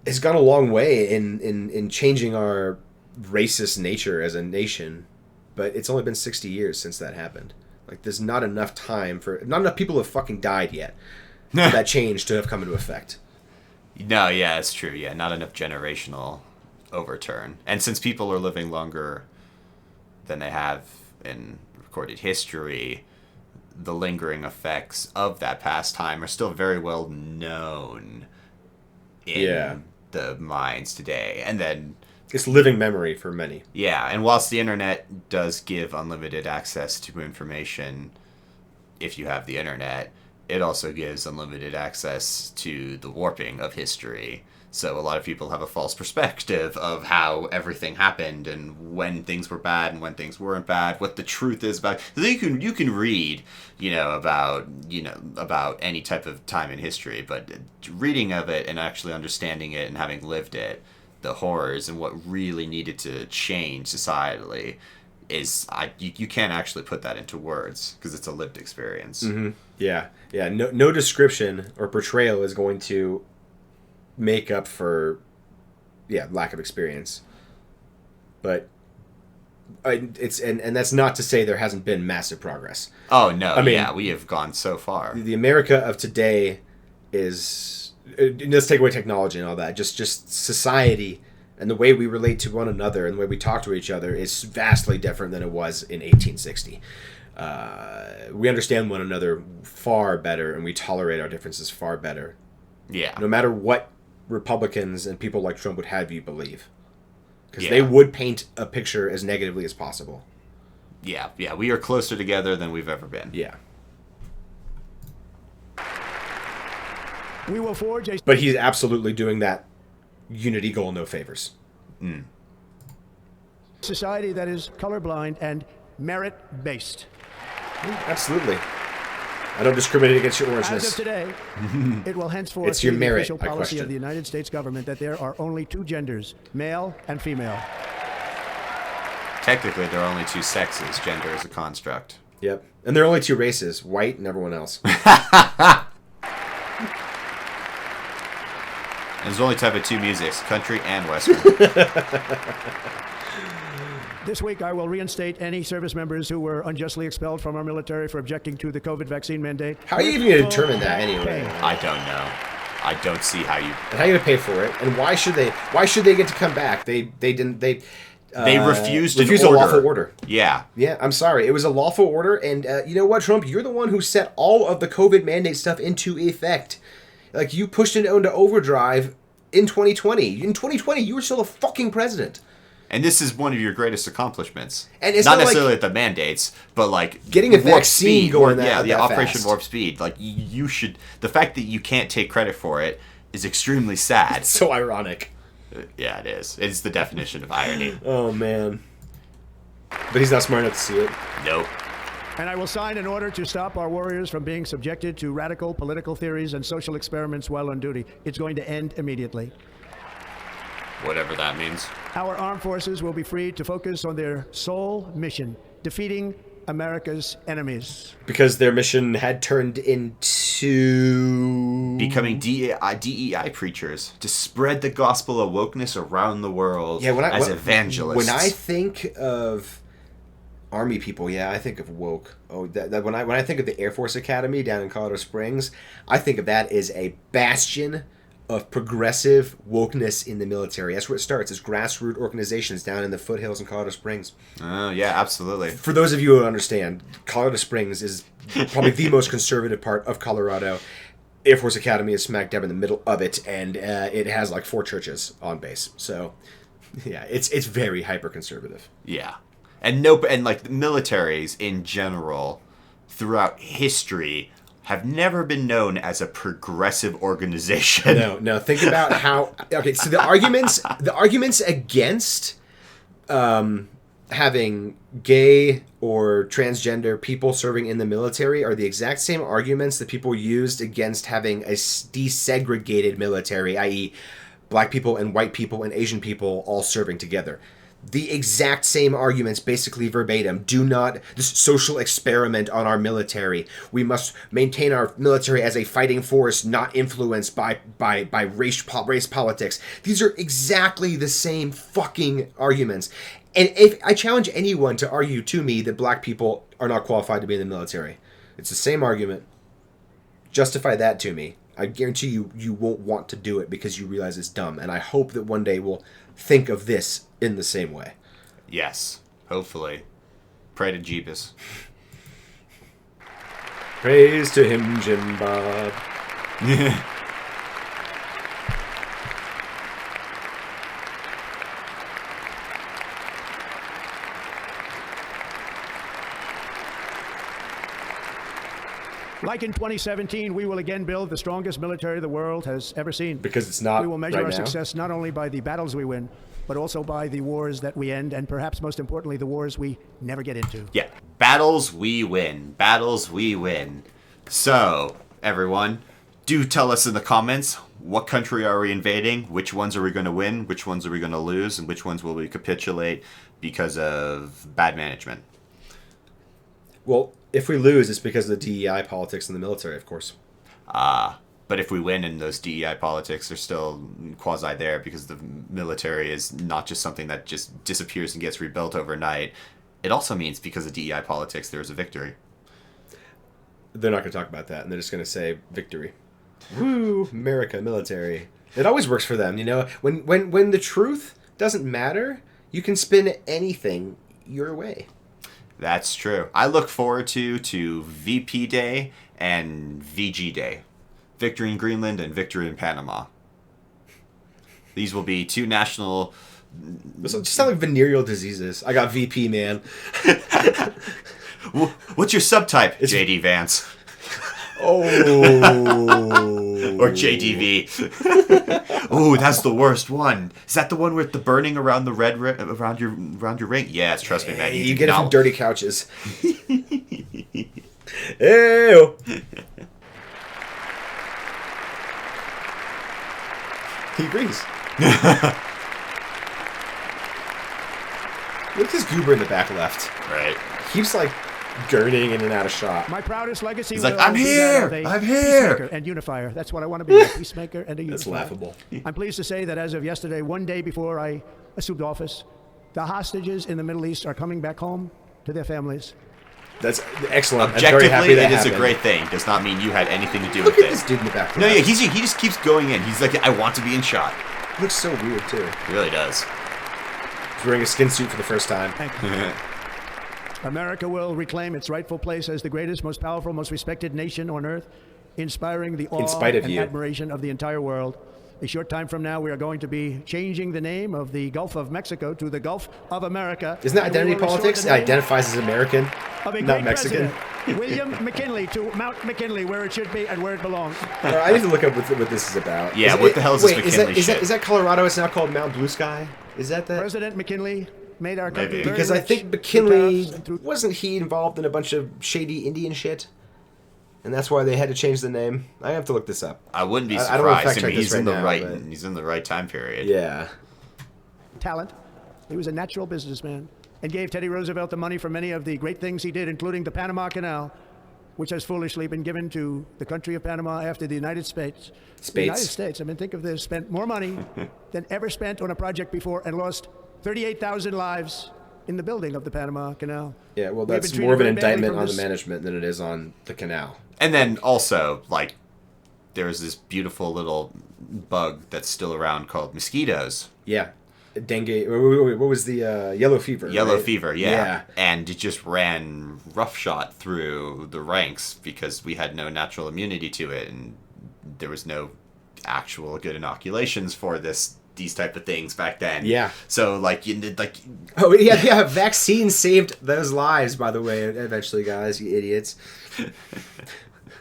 has gone a long way in changing our racist nature as a nation. But it's only been 60 years since that happened. Like, there's not enough people have fucking died yet for that change to have come into effect. No, yeah, it's true. Yeah, not enough generational overturn. And since people are living longer than they have in recorded history, the lingering effects of that past time are still very well known in the minds today. And then It's living memory for many. yeah, and whilst the internet does give unlimited access to information, if you have the internet, it also gives unlimited access to the warping of history. So a lot of people have a false perspective of how everything happened and when things were bad and when things weren't bad, what the truth is about. So you can read, about any type of time in history, but reading of it and actually understanding it and having lived it, the horrors and what really needed to change societally, you can't actually put that into words because it's a lived experience. Yeah. No description or portrayal is going to make up for lack of experience. But it's and that's not to say there hasn't been massive progress. Oh no, I mean, we have gone so far. The America of today is, let's take away technology and all that, just society and the way we relate to one another and the way we talk to each other is vastly different than it was in 1860. We understand one another far better, and we tolerate our differences far better. Yeah. No matter what Republicans and people like Trump would have you believe. Because Yeah. they would paint a picture as negatively as possible. Yeah, we are closer together than we've ever been. Yeah. We will forge a But he's absolutely doing that unity goal no favors. society that is colorblind and merit-based. Absolutely. I don't discriminate against your As of orangeness. today, it will henceforth It's your be the merit, official I policy question. of the United States government that there are only two genders, male and female. Technically, there are only two sexes. Gender is a construct. Yep. And there are only two races, white and everyone else. And there's only type of two musics, country and western. This week, I will reinstate any service members who were unjustly expelled from our military for objecting to the COVID vaccine mandate. How are you even going to determine that anyway? I don't know. I don't see how you... And how are you going to pay for it? And why should they? Why should they get to come back? They refused a order. lawful order. Yeah. Yeah, I'm sorry. It was a lawful order, and you know what, Trump? You're the one who set all of the COVID mandate stuff into effect. Like, you pushed it into overdrive in 2020. In 2020, you were still a fucking president. And this is one of your greatest accomplishments. And it's not not like- necessarily at the mandates, but like Getting a warp vaccine speed, going yeah, that Operation fast. Warp Speed. Like you should. The fact that you can't take credit for it is extremely sad. So ironic. Yeah, it is. It's the definition of irony. Oh, man. But he's not smart enough to see it. Nope. And I will sign an order to stop our warriors from being subjected to radical political theories and social experiments while on duty. It's going to end immediately. Whatever that means. Our armed forces will be free to focus on their sole mission, defeating America's enemies. Because their mission had turned into... Becoming DEI preachers to spread the gospel of wokeness around the world as evangelists. When I think of Army people, I think of woke. Oh, that when I think of the Air Force Academy down in Colorado Springs, I think of that as a bastion of progressive wokeness in the military. That's where it starts, is grassroots organizations down in the foothills in Colorado Springs. Oh, yeah, absolutely. For those of you who understand, Colorado Springs is probably the most conservative part of Colorado. Air Force Academy is smack dab in the middle of it, and it has like 4 churches on base. So, yeah, it's very hyper-conservative. Yeah. And like the militaries in general throughout history have never been known as a progressive organization. No. Think about how. Okay, so the arguments against having gay or transgender people serving in the military are the exact same arguments that people used against having a desegregated military, i.e., black people and white people and Asian people all serving together. The exact same arguments, basically verbatim. Do not this social experiment on our military. We must maintain our military as a fighting force, not influenced by race politics. These are exactly the same fucking arguments. And if I challenge anyone to argue to me that black people are not qualified to be in the military, it's the same argument. Justify that to me. I guarantee you won't want to do it because you realize it's dumb. And I hope that one day we'll think of this in the same way. Yes, hopefully. Pray to Jeebus. Praise to him, Jim Bob. Like in 2017, we will again build the strongest military the world has ever seen. Because it's not We will measure right our now. success not only by the battles we win, but also by the wars that we end, and perhaps most importantly, the wars we never get into. Yeah. Battles we win. Battles we win. So, everyone, Do tell us in the comments, what country are we invading? Which ones are we going to win? Which ones are we going to lose? And which ones will we capitulate because of bad management? Well, if we lose, it's because of the DEI politics in the military, of course. But if we win and those DEI politics are still quasi there because the military is not just something that just disappears and gets rebuilt overnight, it also means because of DEI politics, there is a victory. They're not going to talk about that, and they're just going to say victory. Woo, America, military. It always works for them, you know. When the truth doesn't matter, you can spin anything your way. That's true. I look forward to VP Day and VG Day. Victory in Greenland and victory in Panama. These will be two national... Those just sound like venereal diseases. I got VP, man. What's your subtype? It's JD Vance. Oh. Or JDV. Oh, that's the worst one. Is that the one with the burning around the around your ring? Yes, trust me, man. You get it from dirty couches. Ew. He agrees. Look at this goober in the back left. Right. Keeps like gurning in and out of shot. My proudest legacy. He's like, I'm here. I'm here. Peacemaker and unifier. That's what I want to be. A peacemaker and a unifier. That's laughable. I'm pleased to say that as of yesterday, one day before I assumed office, the hostages in the Middle East are coming back home to their families. That's excellent. Objectively, I'm very happy that it is happened. a great thing. Does not mean you had anything to do Look with at it. this dude in the back. No, yeah, he just keeps going in. He's like, I want to be in shot. Looks so weird too. He really does. He's wearing a skin suit for the first time. Thank you. America will reclaim its rightful place as the greatest, most powerful, most respected nation on earth, inspiring the awe and admiration of the entire world. A short time from now, we are going to be changing the name of the Gulf of Mexico to the Gulf of America. Isn't that identity politics? It identifies as American, not Mexican. William McKinley to Mount McKinley, where it should be and where it belongs. I need to look up what this is about. Yeah, what the hell is this McKinley shit? Is that Colorado? It's now called Mount Blue Sky? Is that the... President McKinley made our country Maybe. very Because I rich think McKinley... Wasn't he involved in a bunch of shady Indian shit? And that's why they had to change the name. I have to look this up. I wouldn't be I don't want to surprised. fact I check mean, this right now, but- he's in the right time period. Yeah. talent. He was a natural businessman and gave Teddy Roosevelt the money for many of the great things he did, including the Panama Canal, which has foolishly been given to the country of Panama after the United States. The United States, I mean, think of this, spent more money than ever spent on a project before and lost 38,000 lives in the building of the Panama Canal. Yeah, well, We've that's been more of an treated very badly indictment from on the this- management than it is on the canal. And then also, like, there's this beautiful little bug that's still around called mosquitoes. Yeah. Dengue. What was the yellow fever? Yellow right? fever, yeah. And it just ran roughshod through the ranks because we had no natural immunity to it, and there was no actual good inoculations for these type of things back then. Yeah. So like Oh yeah. Vaccines saved those lives, by the way. Eventually, guys, you idiots.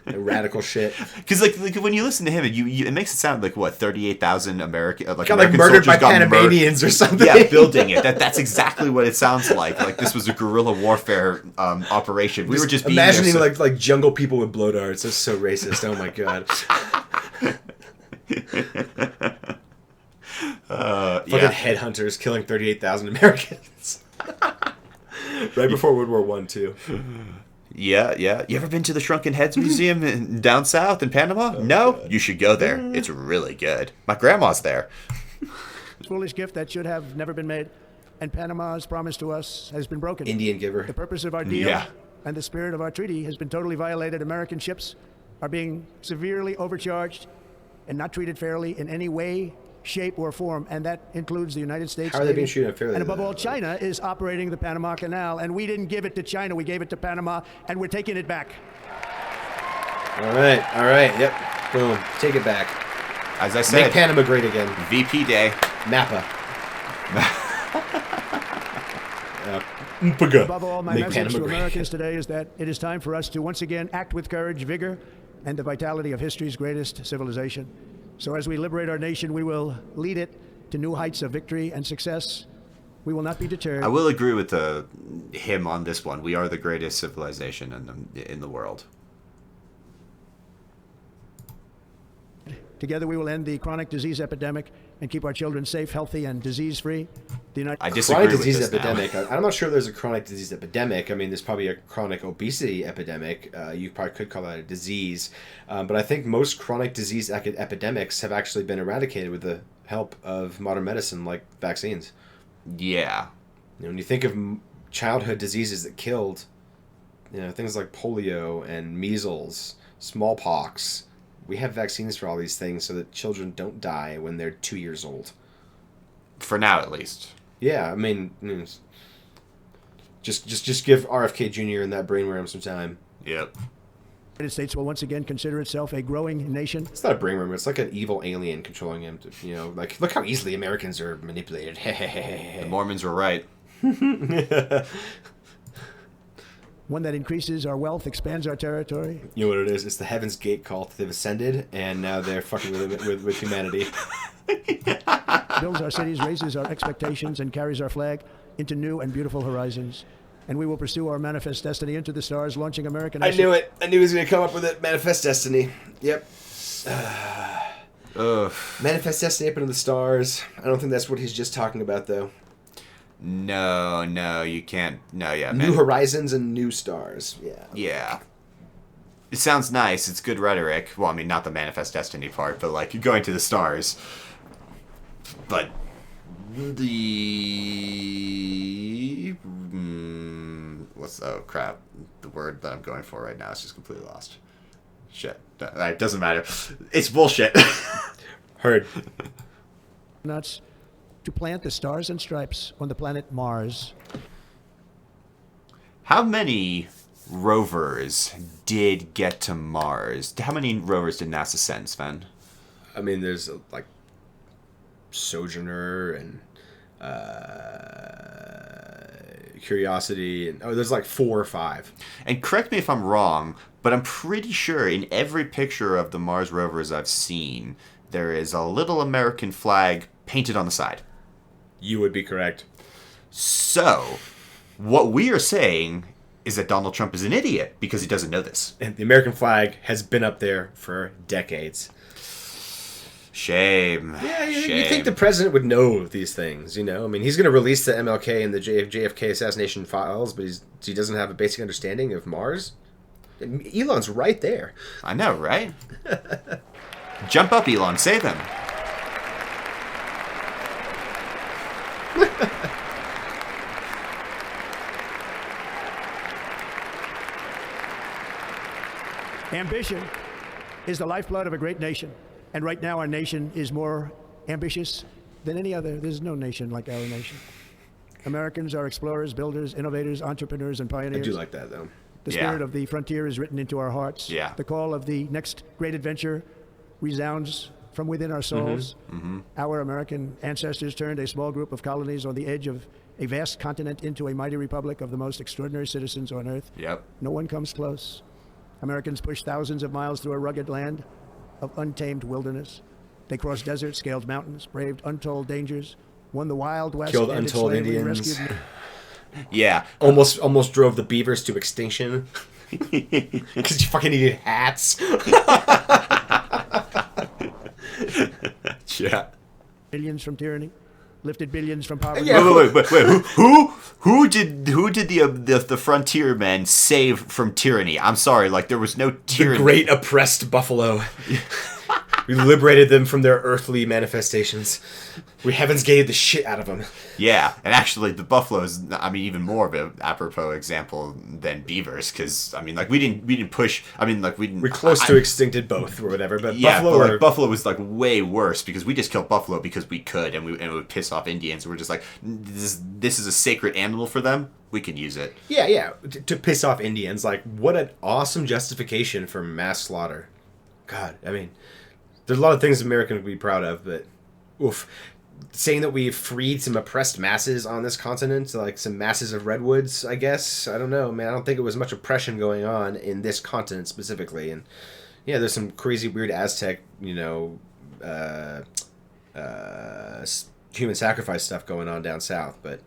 Radical shit. Because like when you listen to him, it makes it sound like what 38,000 American Got American murdered by soldiers got Panamanians or something. Yeah, building it. That's exactly what it sounds like. Like this was a guerrilla warfare operation. We were just being imagining there like jungle people with blow darts. That's so racist. Oh my god. Fucking headhunters killing 38,000 Americans. Right before World War I, too. Yeah. You ever been to the Shrunken Heads Museum down south in Panama? No? God. You should go there. It's really good. My grandma's there. Foolish gift that should have never been made, and Panama's promise to us has been broken. Indian giver. The purpose of our deal and the spirit of our treaty has been totally violated. American ships are being severely overcharged and not treated fairly in any way, shape, or form, and that includes the United States. How are they being treated unfairly? And above all, China is operating the Panama Canal, and we didn't give it to China, we gave it to Panama, and we're taking it back. All right, yep. Boom, take it back. As I said, make Panama great again. VP Day. Napa. Above all, my message to Americans today is that it is time for us to once again act with courage, vigor, and the vitality of history's greatest civilization. So as we liberate our nation, we will lead it to new heights of victory and success. We will not be deterred. I will agree with him on this one. We are the greatest civilization in the world. Together we will end the chronic disease epidemic and keep our children safe, healthy, and disease-free. I disagree Chronic with disease this epidemic. now. I'm not sure there's a chronic disease epidemic. I mean, there's probably a chronic obesity epidemic. You probably could call that a disease. But I think most chronic disease epidemics have actually been eradicated with the help of modern medicine, like vaccines. Yeah. When you think of childhood diseases that killed, things like polio and measles, smallpox, we have vaccines for all these things so that children don't die when they're 2 years old. For now, at least. Yeah, I mean, just give RFK Jr. and that brainworm some time. Yep. The United States will once again consider itself a growing nation. It's not a brainworm. It's like an evil alien controlling him. Like, look how easily Americans are manipulated. The Mormons were right. One that increases our wealth, expands our territory. You know what it is? It's the Heaven's Gate cult. They've ascended, and now they're fucking with humanity. Builds our cities, raises our expectations, and carries our flag into new and beautiful horizons. And we will pursue our manifest destiny into the stars, launching American... I knew it. I knew he was going to come up with it. Manifest destiny. Yep. Manifest destiny up into the stars. I don't think that's what he's just talking about, though. No, you can't. No, yeah, New horizons and new stars. Yeah. Yeah. It sounds nice. It's good rhetoric. Well, I mean, not the manifest destiny part, but like going to the stars. But oh crap, the word that I'm going for right now is just completely lost. Shit. It doesn't matter. It's bullshit. Heard. Nuts. To plant the stars and stripes on the planet Mars. How many rovers did get to Mars? How many rovers did NASA send, Sven? I mean, there's like Sojourner and Curiosity, and there's like 4 or 5. And correct me if I'm wrong, but I'm pretty sure in every picture of the Mars rovers I've seen, there is a little American flag painted on the side. You would be correct. So, what we are saying is that Donald Trump is an idiot because he doesn't know this. And the American flag has been up there for decades. Shame. Yeah, Shame. you think the president would know these things, I mean, he's going to release the MLK and the JFK assassination files, but he doesn't have a basic understanding of Mars? Elon's right there. I know, right? Jump up, Elon. Save him. Ambition is the lifeblood of a great nation. And right now our nation is more ambitious than any other. There's no nation like our nation. Americans are explorers, builders, innovators, entrepreneurs, and I pioneers. do like that, though. The spirit of the frontier is written into our hearts. Yeah. The call of the next great adventure resounds from within our souls. Our American ancestors turned a small group of colonies on the edge of a vast continent into a mighty republic of the most extraordinary citizens on earth. Yep. No one comes close. Americans pushed thousands of miles through a rugged land of untamed wilderness. They crossed deserts, scaled mountains, braved untold dangers, won the Wild West, Killed ended untold slavery, Indians. rescued... Yeah. Almost drove the beavers to extinction. Because you fucking needed hats. Yeah. Millions from tyranny, lifted billions from poverty. Yeah. Wait. Who did the frontier men save from tyranny? I'm sorry, like there was no tyranny. The great oppressed buffalo. We liberated them from their earthly manifestations. We heavens gave the shit out of them. Yeah, and actually the buffalo is, I mean, even more of an apropos example than beavers, because I mean, like we didn't push. I mean, like we didn't. We're close to extincted both or whatever, but Yeah, buffalo. but like buffalo was like way worse because we just killed buffalo because we could, and it would piss off Indians. And we're just like, this is a sacred animal for them. We can use it. Yeah, to piss off Indians. Like, what an awesome justification for mass slaughter. God, I mean, there's a lot of things America would be proud of, but oof. Saying that we've freed some oppressed masses on this continent, like some masses of redwoods, I guess. I don't know, man. I don't think it was much oppression going on in this continent specifically. And yeah, there's some crazy, weird Aztec, human sacrifice stuff going on down south. But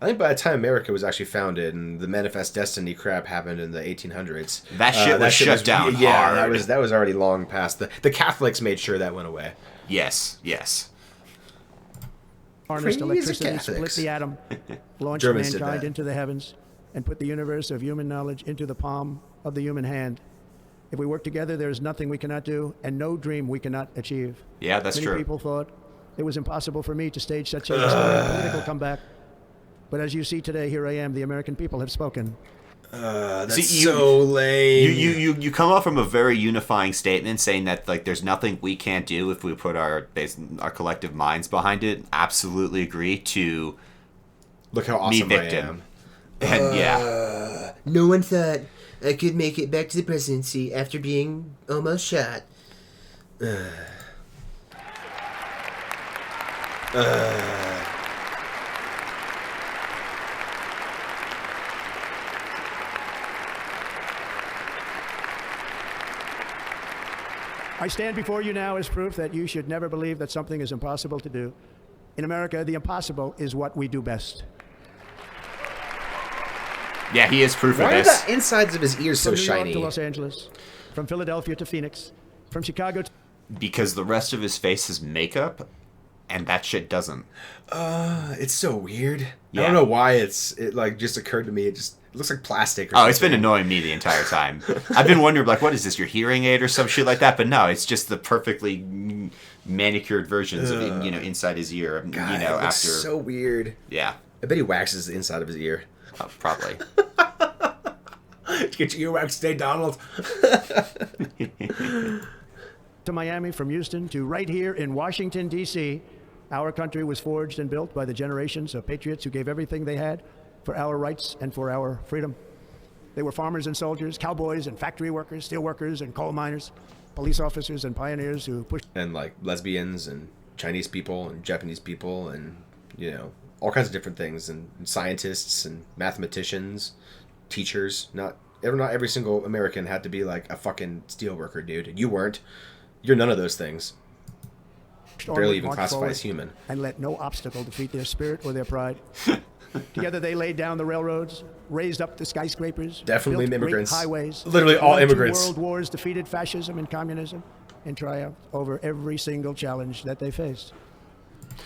I think by the time America was actually founded and the Manifest Destiny crap happened in the 1800s, That shit was shut down Yeah, hard. that was already long past. The Catholics made sure that went away. Yes. Harnessed Crazy electricity, Catholics. split the atom, launched Germans did mankind that. into the heavens, and put the universe of human knowledge into the palm of the human hand. If we work together, there is nothing we cannot do, and no dream we cannot achieve. Yeah, that's Many true. people thought it was impossible for me to stage such a historic political comeback. But as you see today, here I am. The American people have spoken. That's See, so lame. You come up from a very unifying statement saying that like there's nothing we can't do if we put our collective minds behind it. Absolutely agree to Look how me awesome I victim. am. And yeah. No one thought I could make it back to the presidency after being almost shot. I stand before you now as proof that you should never believe that something is impossible to do. In America, the impossible is what we do best. Yeah, he is proof of Why are this. the insides of his ears so From New shiny? York to Los Angeles, from Philadelphia to Phoenix, from Chicago to... Because the rest of his face is makeup, and that shit doesn't. It's so weird. I Yeah. don't know why it like just occurred to me. It looks like plastic. Or Oh, it's been something. annoying me the entire time. I've been wondering, like, what is this, your hearing aid or some shit like that? But no, it's just the perfectly manicured versions of, inside his ear. God, it looks after... so weird. Yeah, I bet he waxes the inside of his ear. probably. Get your earwax today, Donald. to Miami, from Houston to right here in Washington, D.C., our country was forged and built by the generations of patriots who gave everything they had for our rights and for our freedom. They were farmers and soldiers, cowboys and factory workers, steel workers and coal miners, police officers and pioneers who pushed... And like lesbians and Chinese people and Japanese people and all kinds of different things and scientists and mathematicians, teachers. Not every single American had to be like a fucking steel worker, dude. And you weren't. You're none of those things. Barely even marched classify forward as human. And let no obstacle defeat their spirit or their pride. Together they laid down the railroads, raised up the skyscrapers, Definitely built immigrants. great highways, Literally all won 2 immigrants. world wars, defeated fascism and communism, and triumphed over every single challenge that they faced.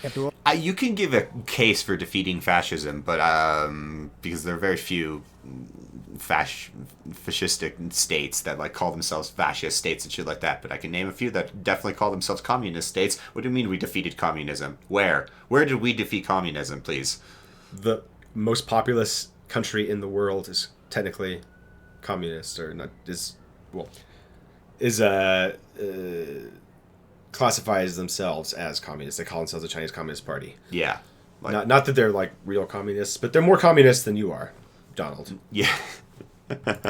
After all, You can give a case for defeating fascism, but because there are very few fascistic states that like call themselves fascist states and shit like that. But I can name a few that definitely call themselves communist states. What do you mean we defeated communism? Where did we defeat communism, please? The most populous country in the world is technically communist, or not classifies themselves as communists. They call themselves the Chinese Communist Party. Yeah. Like, Not that they're like real communists, but they're more communist than you are, Donald. yeah.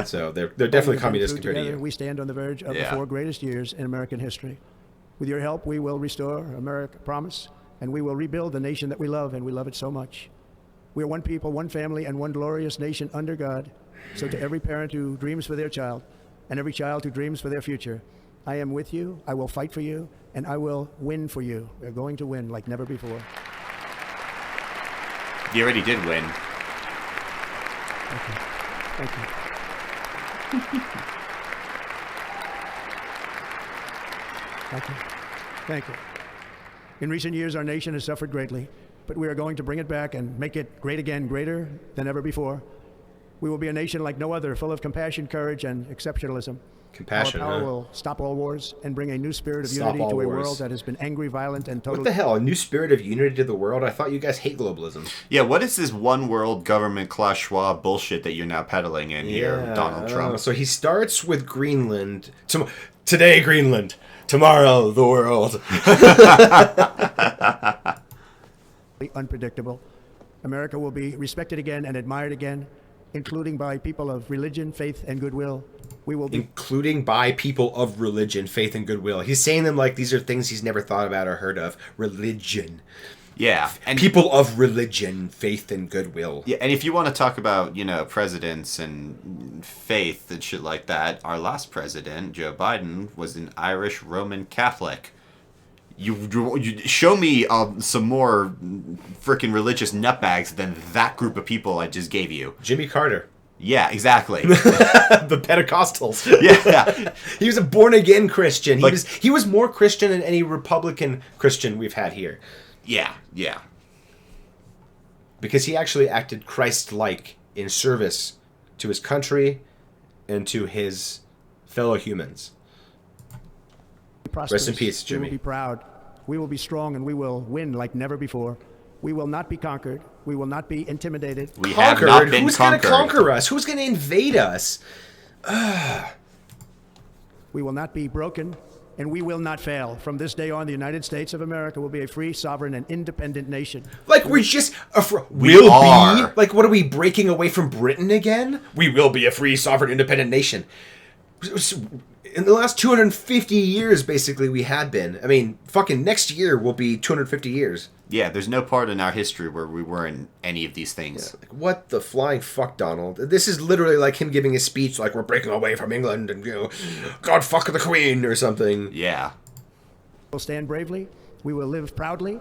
So they're definitely we've been communist through compared to together, you. we stand on the verge of Yeah. the 4 greatest years in American history. With your help, we will restore America, promise, and we will rebuild the nation that we love, and we love it so much. We are one people, one family, and one glorious nation under God. So to every parent who dreams for their child, and every child who dreams for their future, I am with you, I will fight for you, and I will win for you. We're going to win like never before. You already did win. Thank you. Thank you. Thank you. In recent years, our nation has suffered greatly, but we are going to bring it back and make it great again, greater than ever before. We will be a nation like no other, full of compassion, courage, and exceptionalism. Compassion, Our power huh? will stop all wars and bring a new spirit of Stop unity all to a wars. world that has been angry, violent, and What totally... the hell? A new spirit of unity to the world? I thought you guys hate globalism. Yeah, what is this one world government Klaus Schwab bullshit that you're now peddling in here, Donald Trump? So he starts with Greenland. Today, Greenland. Tomorrow, the world. unpredictable. America will be respected again and admired again, including by people of religion, faith, and goodwill. We will be Including by people of religion, faith, and goodwill. He's saying them like these are things he's never thought about or heard of. Religion. Yeah, and People of religion, faith, and goodwill. yeah, and if you want to talk about, presidents and faith and shit like that, our last president, Joe Biden, was an Irish Roman Catholic. You show me some more freaking religious nutbags than that group of people I just gave you. Jimmy Carter. Yeah, exactly. The Pentecostals. Yeah. He was a born-again Christian. Like- He was more Christian than any Republican Christian we've had here. Yeah. Because he actually acted Christ-like in service to his country and to his fellow humans. Rest in peace, Jimmy. We will be proud. We will be strong, and we will win like never before. We will not be conquered. We will not be intimidated. We have not been Who's conquered. going to conquer us? Who's going to invade us? We will not be broken, and we will not fail. From this day on, the United States of America will be a free, sovereign, and independent nation. Like, we're just... We are. Like, what are we, breaking away from Britain again? We will be a free, sovereign, independent nation. In the last 250 years, basically, we had been. I mean, fucking next year will be 250 years. Yeah, there's no part in our history where we weren't any of these things. Like, what the flying fuck, Donald? This is literally like him giving a speech like, we're breaking away from England and, God fuck the Queen or something. Yeah. We will stand bravely. We will live proudly.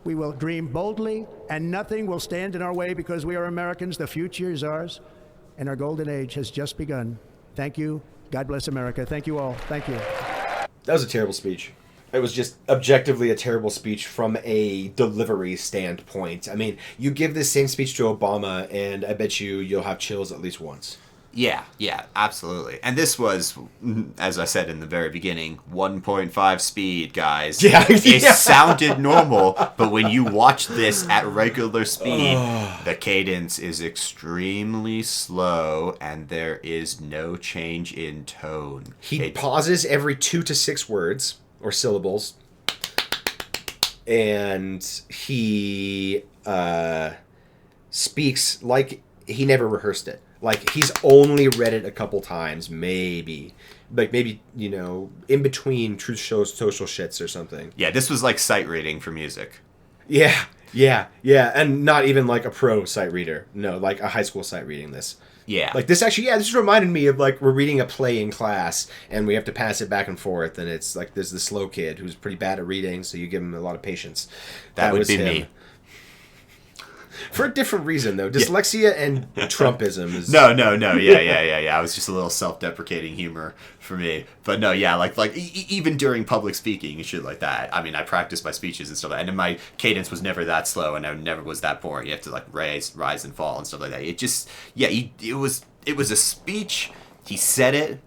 We will dream boldly, and nothing will stand in our way because we are Americans. The future is ours, and our golden age has just begun. Thank you. God bless America. Thank you all. Thank you. That was a terrible speech. It was just objectively a terrible speech from a delivery standpoint. I mean, you give this same speech to Obama, and I bet you'll have chills at least once. Yeah, absolutely. And this was, as I said in the very beginning, 1.5 speed, guys. Yeah. It sounded normal, but when you watch this at regular speed, the cadence is extremely slow, and there is no change in tone. He pauses every 2 to 6 words, or syllables, and he speaks like he never rehearsed it. Like, he's only read it a couple times, maybe. Like, maybe, in between truth shows social shits or something. Yeah, this was like sight reading for music. Yeah. And not even like a pro sight reader. No, like a high school sight reading this. Yeah. Like, this actually, this reminded me of, like, we're reading a play in class, and we have to pass it back and forth, and it's, like, there's the slow kid who's pretty bad at reading, so you give him a lot of patience. That would was be him. me. For a different reason, though. Dyslexia and Trumpism is... No. Yeah. I was just a little self-deprecating humor for me. But no, yeah, like even during public speaking and shit like that. I mean, I practiced my speeches and stuff like that. And my cadence was never that slow, and I never was that boring. You have to, like, rise and fall and stuff like that. It just... Yeah, it was a speech. He said it.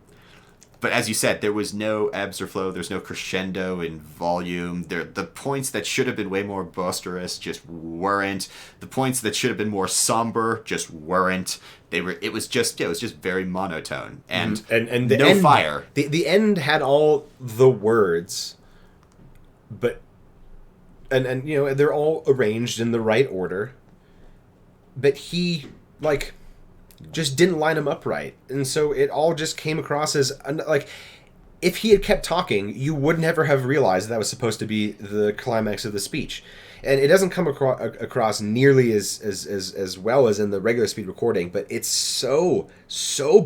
But as you said, there was no ebbs or flow. There's no crescendo in volume. The points that should have been way more boisterous just weren't. The points that should have been more somber just weren't. It was just very monotone and the no end, fire. The end had all the words, but and they're all arranged in the right order. But he just didn't line them up right, and so it all just came across as like, if he had kept talking, you would never have realized that was supposed to be the climax of the speech. And it doesn't come across nearly as well as in the regular speed recording, but it's so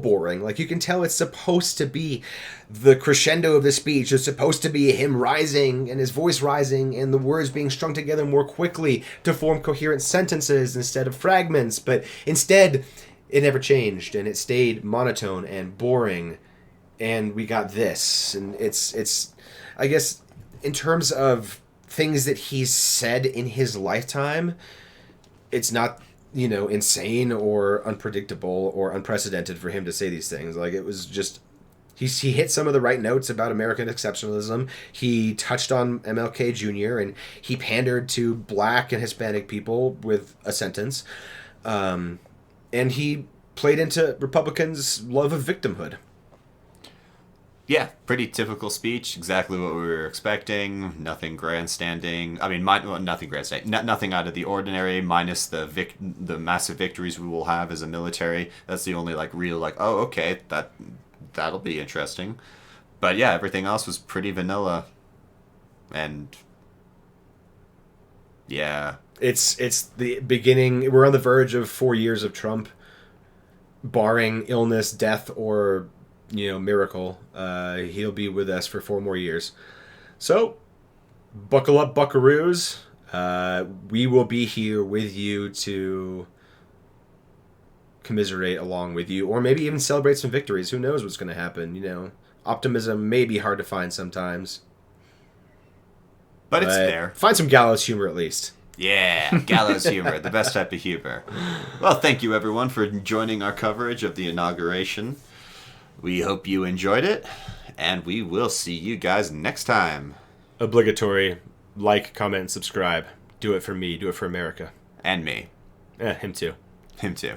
boring. Like, you can tell it's supposed to be the crescendo of the speech. It's supposed to be him rising and his voice rising and the words being strung together more quickly to form coherent sentences instead of fragments. But instead, it never changed, and it stayed monotone and boring, and we got this. And it's I guess, in terms of things that he's said in his lifetime, it's not, insane or unpredictable or unprecedented for him to say these things. Like, it was just, he hit some of the right notes about American exceptionalism. He touched on MLK Jr., and he pandered to black and Hispanic people with a sentence. And he played into Republicans' love of victimhood. Yeah, pretty typical speech. Exactly what we were expecting. Nothing grandstanding. I mean, nothing grandstanding. Nothing out of the ordinary, minus the massive victories we will have as a military. That's the only real oh, okay, that'll be interesting. But yeah, everything else was pretty vanilla. And yeah, it's the beginning. We're on the verge of 4 years of Trump, barring illness, death, or miracle. He'll be with us for 4 more years. So buckle up, buckaroos. We will be here with you to commiserate along with you, or maybe even celebrate some victories. Who knows what's going to happen? You know, optimism may be hard to find sometimes, but it's there. Find some gallows humor at least. Yeah, gallows humor, the best type of humor. Well, thank you everyone for joining our coverage of the inauguration. We hope you enjoyed it, and we will see you guys next time. Obligatory like, comment, and subscribe. Do it for me. Do it for America. And me. Him too. Him too.